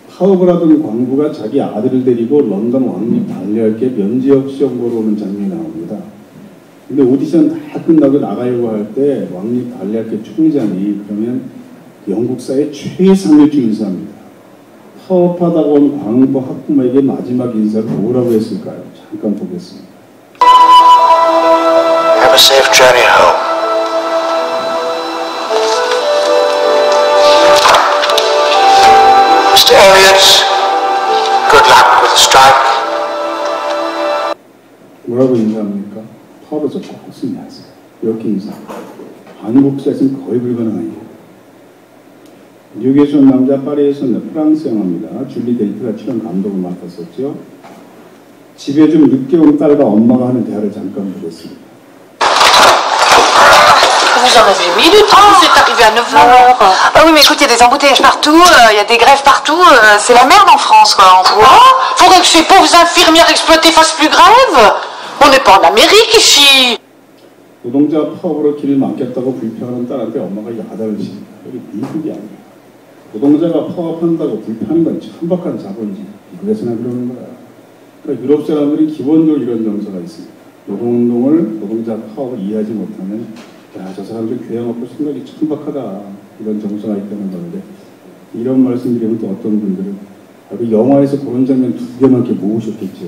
파업을 하던 광부가 자기 아들을 데리고 런던 왕립 발레학교에 면지역 시험 보러 오는 장면이 나옵니다. 근데 오디션 다 끝나고 나가려고 할 때 왕립 발레학교 총장이 그러면 영국사의 최상류 인사입니다. 파업하다가 온 광부 학부모에게 마지막 인사를 뭐라고 했을까요? 잠깐 보겠습니다. Have a safe journey home. Mr. Elliot, good luck with the strike. 뭐라고 인사합니까? 파업에서 꼭 승리하세요. 이렇게 인사합니다. 한국사에서는 거의 불가능한 일이에요. 뉴욕에서 온 남자, 파리에서 온 프랑스 영화입니다. 줄리 델트가 출연 감독을 맡았었죠. 집에 좀 늦게 온 딸과 엄마가 하는 대화를 잠깐 보겠습니다. Vous en avez mis du temps, vous êtes arrivé à 9h. Ah oui, mais écoute, il y a des embouteillages partout, il y a des grèves partout, c'est la merde en France, quoi. Quoi? Faudrait que ces pauvres infirmières exploitées fassent plus grève. On n'est pas en Amérique, ici. 노동자 파업으로 길을 막겠다고 불평하는 딸한테 엄마가 야단을 칩니다. 여기 미국이 아니야. 노동자가 파업한다고 불평하는 건 천박한 자본이지. 미국에서나 그러는 거야. 그러니까 유럽 사람들이 기본적으로 이런 정서가 있습니다. 노동운동을, 노동자 파업을 이해하지 못하면 야, 저 사람들 교양 없고 생각이 천박하다. 이런 정서가 있다는 건데, 이런 말씀드리면 또 어떤 분들은 그 영화에서 그런 장면 2개만 이렇게 모으셨겠죠.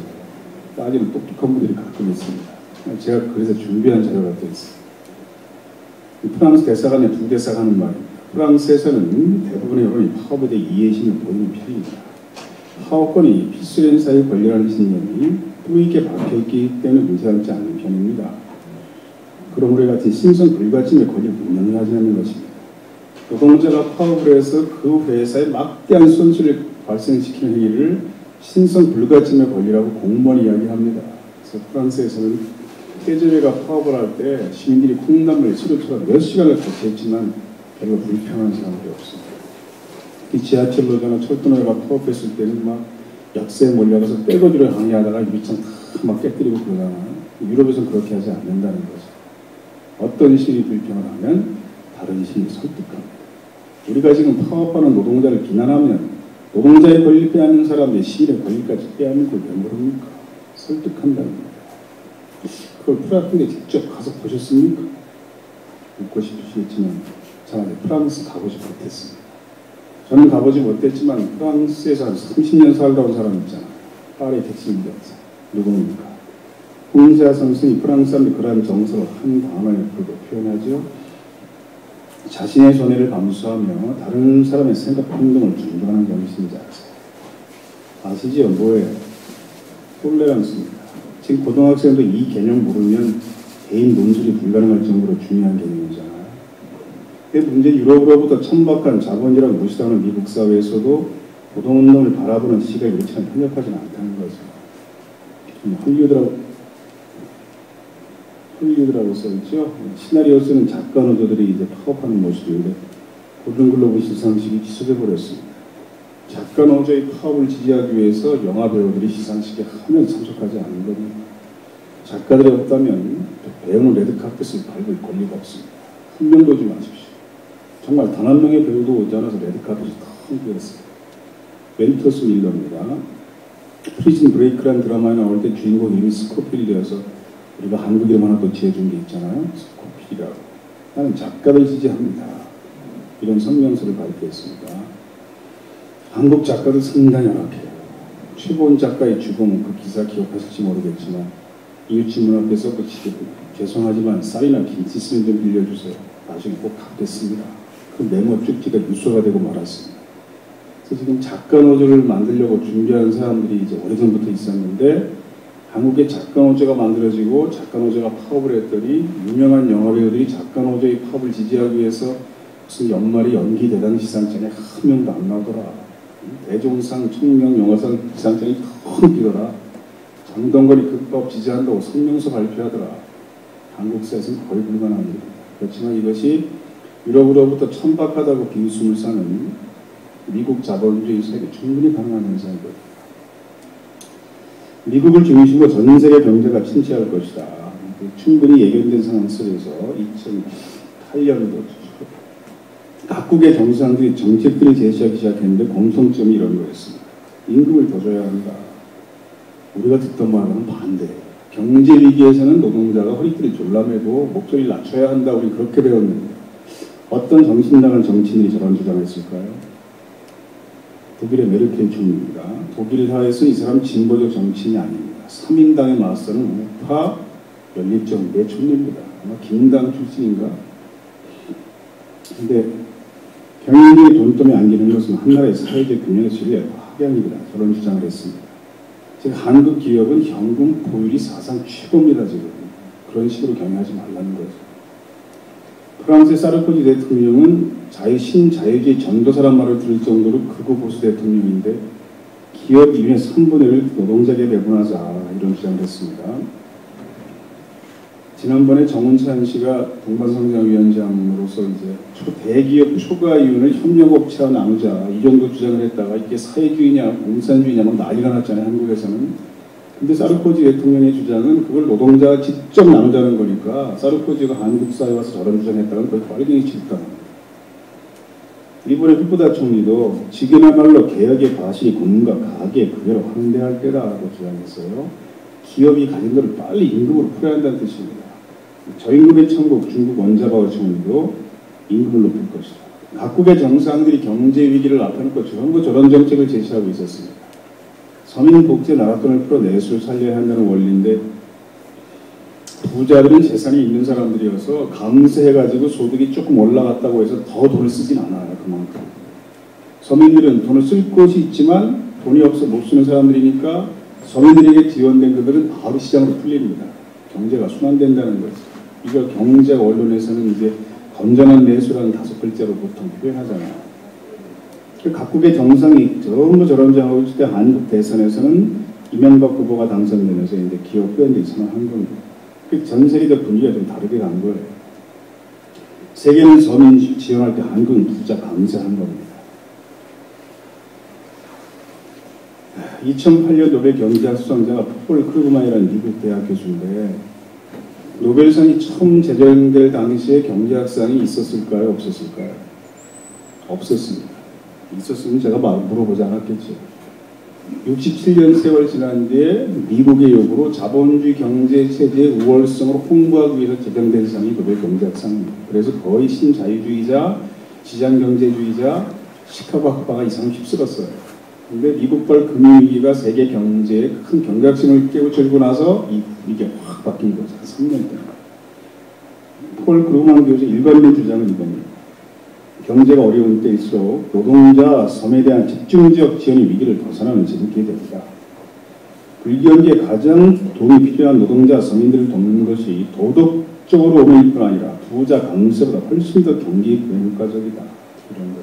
따지는 똑똑한 분들이 가끔 있습니다. 제가 그래서 준비한 자료가 또 있습니다. 프랑스 대사관의 부대사가 하는 말입니다. 프랑스에서는 대부분의 여론이 파업에 대해 이해심을 보이는 편입니다. 파업권이 필수연사의 권리라는 신념이 뿌리 있게 박혀있기 때문에 문제하지 않는 편입니다. 그럼 우리 같은 신성 불가침의 권리를 운영을 하지 않는 것입니다. 노동자가 파업을 해서 그 회사에 막대한 손실을 발생시키는 행위를 신성 불가침의 권리라고 공무원이 이야기합니다. 그래서 프랑스에서는 태제회가 파업을 할 때 시민들이 콩나물 시루처럼 몇 시간을 같이 했지만 별로 불평하는 사람들이 없습니다. 이 지하철 노조나 철도노조가 파업했을 때는 막 역세에 몰려가서 떼거지를 항의하다가 유리창 막 깨뜨리고 그러잖아요. 유럽에서는 그렇게 하지 않는다는 거죠. 어떤 시민이 불평을 하면 다른 시민이 설득합니다. 우리가 지금 파업하는 노동자를 비난하면 노동자의 권리를 빼앗는 사람들이 시민의 권리까지 빼앗는 걸 왜 모릅니까? 설득한다는 겁니다. 그걸 프랑스에 직접 가서 보셨습니까? 묻고 싶으시겠지만 저는 프랑스 가보지 못했습니다. 저는 가보지 못했지만 프랑스에서 한 30년 살다 온 사람 있잖아요. 파리 택시운전사. 누굽니까? 홍자 선생이 프랑스 사람들이 그러한 정서로 한 단어를 표현하죠. 자신의 손해를 감수하며 다른 사람의 생각, 행동을 존중하는 정신인지 아세요? 아시지요? 뭐예요? 톨레란스입니다. 지금 고등학생도 이 개념 모르면 개인 논술이 불가능할 정도로 중요한 개념이잖아요. 근데 문제 유럽으로부터 천박한 자본이라고 무시당하는 미국 사회에서도 노동운동을 바라보는 시각이 우리처럼 편협하지는 않다는 거죠. 헐리우드라고 써있죠. 시나리오 쓰는 작가 노조들이 이제 파업하는 모습인데 골든글로브 시상식이 취소돼버렸습니다. 작가 노조의 파업을 지지하기 위해서 영화 배우들이 시상식에 하면 참석하지 않는 겁니다. 작가들이 없다면 배우는 레드카펫을 밟을 권리가 없습니다. 한 명도 오지 마십시오. 정말 단 한 명의 배우도 오지 않아서 레드카펫이 텅 비었습니다. 멘토스 밀러입니다. 프리즌 브레이크라는 드라마에 나올 때 주인공 이름이 스코필드여서 우리가 한국 이름 하나 더 지어준 게 있잖아요. 스코필이라고. 나는 작가를 지지합니다. 이런 성명서를 발표했습니다. 한국 작가도 상당히 열악해요. 최고원 작가의 주공, 그 기사 기억하실지 모르겠지만 이웃집문 앞에서 죄송하지만 쌀이나 김치 있으면 좀 빌려주세요. 나중에 꼭 갚겠습니다. 그 메모 쪽지가 유서가 되고 말았습니다. 그래서 지금 작가 노조를 만들려고 준비하는 사람들이 이제 오래전부터 있었는데 한국의 작가 노조가 만들어지고 작가 노조가 파업을 했더니 유명한 영화배우들이 작가 노조의 파업을 지지하기 위해서 무슨 연말에 연기대상 시상장에 한 명도 안 나오더라. 대종상, 청명 영화상 시상장이 텅 비더라. 장동건이 그 법 지지한다고 성명서 발표하더라. 한국 사회에서는 거의 불가능한 일입니다. 그렇지만 이것이 유럽으로부터 천박하다고 비웃음을 사는 미국 자본주의 세계 충분히 가능한 현상이거든요. 미국을 중심으로 전 세계 경제가 침체할 것이다. 충분히 예견된 상황 속에서 2008년도 각국의 정상들이 정책들을 제시하기 시작했는데 공통점이 이런 거였습니다. 임금을 더 줘야 한다. 우리가 듣던 말과는 반대예요. 경제 위기에서는 노동자가 허리띠를 졸라매고 목소리를 낮춰야 한다. 우리 그렇게 배웠는데 어떤 정신나간 정치인들이 저런 주장을 했을까요? 독일의 메르켈 총리입니다. 독일 사회에서 이 사람 진보적 정치인이 아닙니다. 3인당에 맞서는 우파 연립정부의 총리입니다. 아마 김당 출신인가? 근데 경영진이 돈돈에 안기는 것은 한 나라의 사회적 균형의 질에 파괴합니다. 저런 주장을 했습니다. 지금 한국 기업은 현금 보율이 사상 최고입니다. 지금 그런 식으로 경영하지 말라는 거죠. 프랑스의 사르코지 대통령은 신자유주의 전도사란 말을 들을 정도로 극우 보수 대통령인데 기업 2분의 3분의 1을 노동자에게 배분하자 이런 주장을 했습니다. 지난번에 정운찬 씨가 동반성장위원장으로서 이제 대기업 초과이윤을 협력업체와 나누자 이 정도 주장을 했다가 이게 사회주의냐 공산주의냐 막 난리가 났잖아요. 한국에서는. 근데 사르코지 대통령의 주장은 그걸 노동자가 직접 나누자는 거니까 사르코지가 한국 사회에 와서 저런 주장했다는 거의 빨갱이 질투합니다. 일본의 후쿠다 총리도 지금야말로 개혁의 과실이 공과 가계 그대로 확대할 때라고 주장했어요. 기업이 가진 것을 빨리 임금으로 풀어야 한다는 뜻입니다. 저임금의 천국 중국 원자바오 총리도 임금을 높일 것이다. 각국의 정상들이 경제 위기를 나타내고 전부 저런 정책을 제시하고 있었습니다. 서민 복제 나라돈을 풀어 내수를 살려야 한다는 원리인데 부자들은 재산이 있는 사람들이어서 감세해가지고 소득이 조금 올라갔다고 해서 더 돈을 쓰진 않아요. 그만큼. 서민들은 돈을 쓸 곳이 있지만 돈이 없어 못 쓰는 사람들이니까 서민들에게 지원된 그들은 바로 시장으로 풀립니다. 경제가 순환된다는 거죠. 이걸 경제 언론에서는 이제 건전한 내수라는 5글자로 보통 표현하잖아요. 각국의 정상이 전부 저런 장하고 있을 때 한국 대선에서는 이명박 후보가 당선되면서 이제 기업 회원들이 선언한 겁니다. 전 세계적 분위기가 좀 다르게 간 거예요. 세계는 서민 지원할 때 한국은 부자 감세한 겁니다. 2008년 노벨 경제학 수상자가 폴 크루그만이라는 미국 대학 교수인데 노벨상이 처음 제정될 당시에 경제학상이 있었을까요? 없었을까요? 없었습니다. 있었으면 제가 물어보지 않았겠죠. 67년 세월 지난 뒤에 미국의 요구로 자본주의 경제 체제의 우월성을 홍보하기 위해서 제정된 상이 노벨 경제학상입니다. 그래서 거의 신자유주의자, 시장경제주의자, 시카고 학파가 이 상을 휩쓸었어요. 근데 미국발 금융위기가 세계 경제에 큰 경각심을 깨우쳐주고 나서 이게 확 바뀐 거죠. 한 3년 동안. 폴 크루그만 교수의 일관된 주장은 이겁니다. 경제가 어려운 때일수록 노동자, 섬에 대한 집중적 지원의 위기를 벗어나는 지름길이 됩니다. 불경기에 가장 도움이 필요한 노동자, 서민들을 돕는 것이 도덕적으로 오면일 뿐 아니라 부자 감세보다 훨씬 더 경기 효과적이다. 이런 거.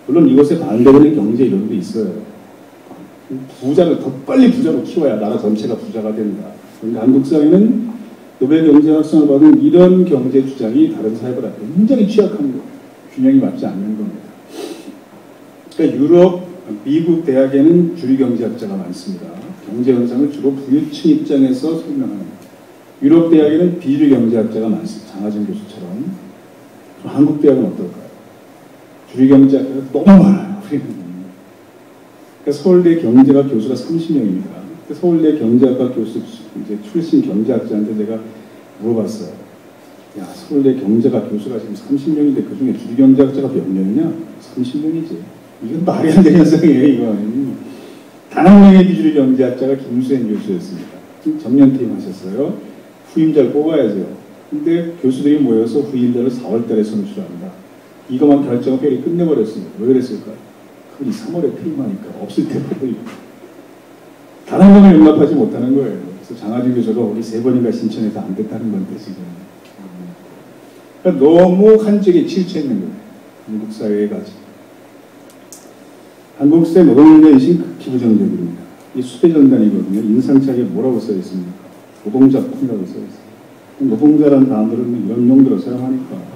물론 이것에 반대되는 경제 이론도 있어요. 부자를 더 빨리 부자로 키워야 나라 전체가 부자가 된다. 그런데 한국 사회는 노벨 경제학상을 받은 이런 경제 주장이 다른 사회보다 굉장히 취약한 거예요. 균형이 맞지 않는 겁니다. 그러니까 유럽, 미국 대학에는 주류 경제학자가 많습니다. 경제 현상을 주로 부유층 입장에서 설명합니다. 유럽 대학에는 비주류 경제학자가 많습니다. 장하진 교수처럼. 한국 대학은 어떨까요? 주류 경제학자가 너무 많아요. 그러니까 서울대 경제학 교수가 30명입니다. 서울대 경제학과 교수 이제 출신 경제학자한테 제가 물어봤어요. 야, 서울대 경제학 교수가 지금 30명인데 그 중에 주류 경제학자가 몇 명이냐? 30명이지. 이건 말이 안 되는 현상이에요, 이건. 단 한 명의 비주류 경제학자가 김수현 교수였습니다. 정년퇴임 하셨어요. 후임자를 뽑아야죠. 근데 교수들이 모여서 후임자를 4월 달에 선출합니다. 이것만 결정하고 회의를 끝내버렸습니다. 왜 그랬을까요? 그분이 3월에 퇴임하니까 없을 때 버리고. 단 한 명을 용납하지 못하는 거예요. 그래서 장하진 교수가 우리 3번인가 신청해서 안 됐다는 건데 지금. 그러니까 너무 한쪽에 치우쳐 있는 거예요. 한국 사회에 가지고. 한국 사회 노동자 인식 극히 부정적입니다. 이 수배전단이거든요. 인상착에 뭐라고 써 있습니까? 노동자뿐이라고 써 있어요. 노동자라는 단어를 이런 용도로 사용하니까.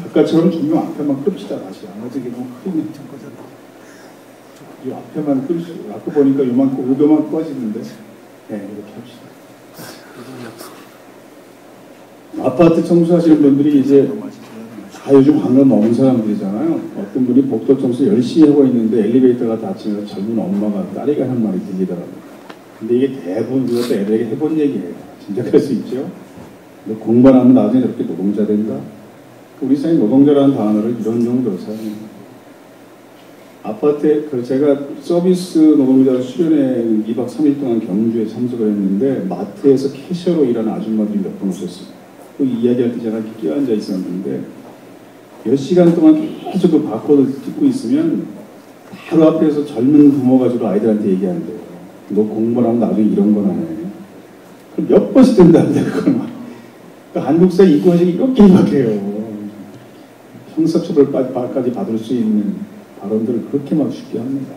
아까처럼 조명 앞에만 끕시다. 다시. 나머지 너무 크게 이 앞에만 끌수, 아까 보니까 요만큼 꺼지는데, 네, 이렇게 합시다. 아파트 청소하시는 분들이 이제 다 요즘 관광 먹은 사람들이잖아요. 어떤 분이 복도 청소 열심히 하고 있는데 엘리베이터가 닫히면서 젊은 엄마가 딸이가 한 말이 들리더라고요. 근데 이게 대부분 그것도 애들에게 해본 얘기예요. 진짜 그럴 수 있죠. 너 공부 안 하면 나중에 저렇게 노동자 된다? 우리 사회 노동자라는 단어를 이런 정도로 사용해요. 아파트에, 제가 서비스 노동자를 수련회 2박 3일 동안 경주에 참석을 했는데 마트에서 캐셔로 일하는 아줌마들이 몇 분 오셨어요. 그 이야기할 때 제가 이렇게 끼어앉아 있었는데 몇 시간 동안 계속 그 바코드를 찍고 있으면 바로 앞에서 젊은 부모가 주로 아이들한테 얘기하는데요. 너 공부를 하면 나중에 이런 거나 해. 그럼 몇 번씩 된다는데 그걸 막. 그러니까 한국 사회 인권식이 이렇게 임박해요. 형사처벌까지 받을 수 있는 발언들을 그렇게 막 쉽게 합니다.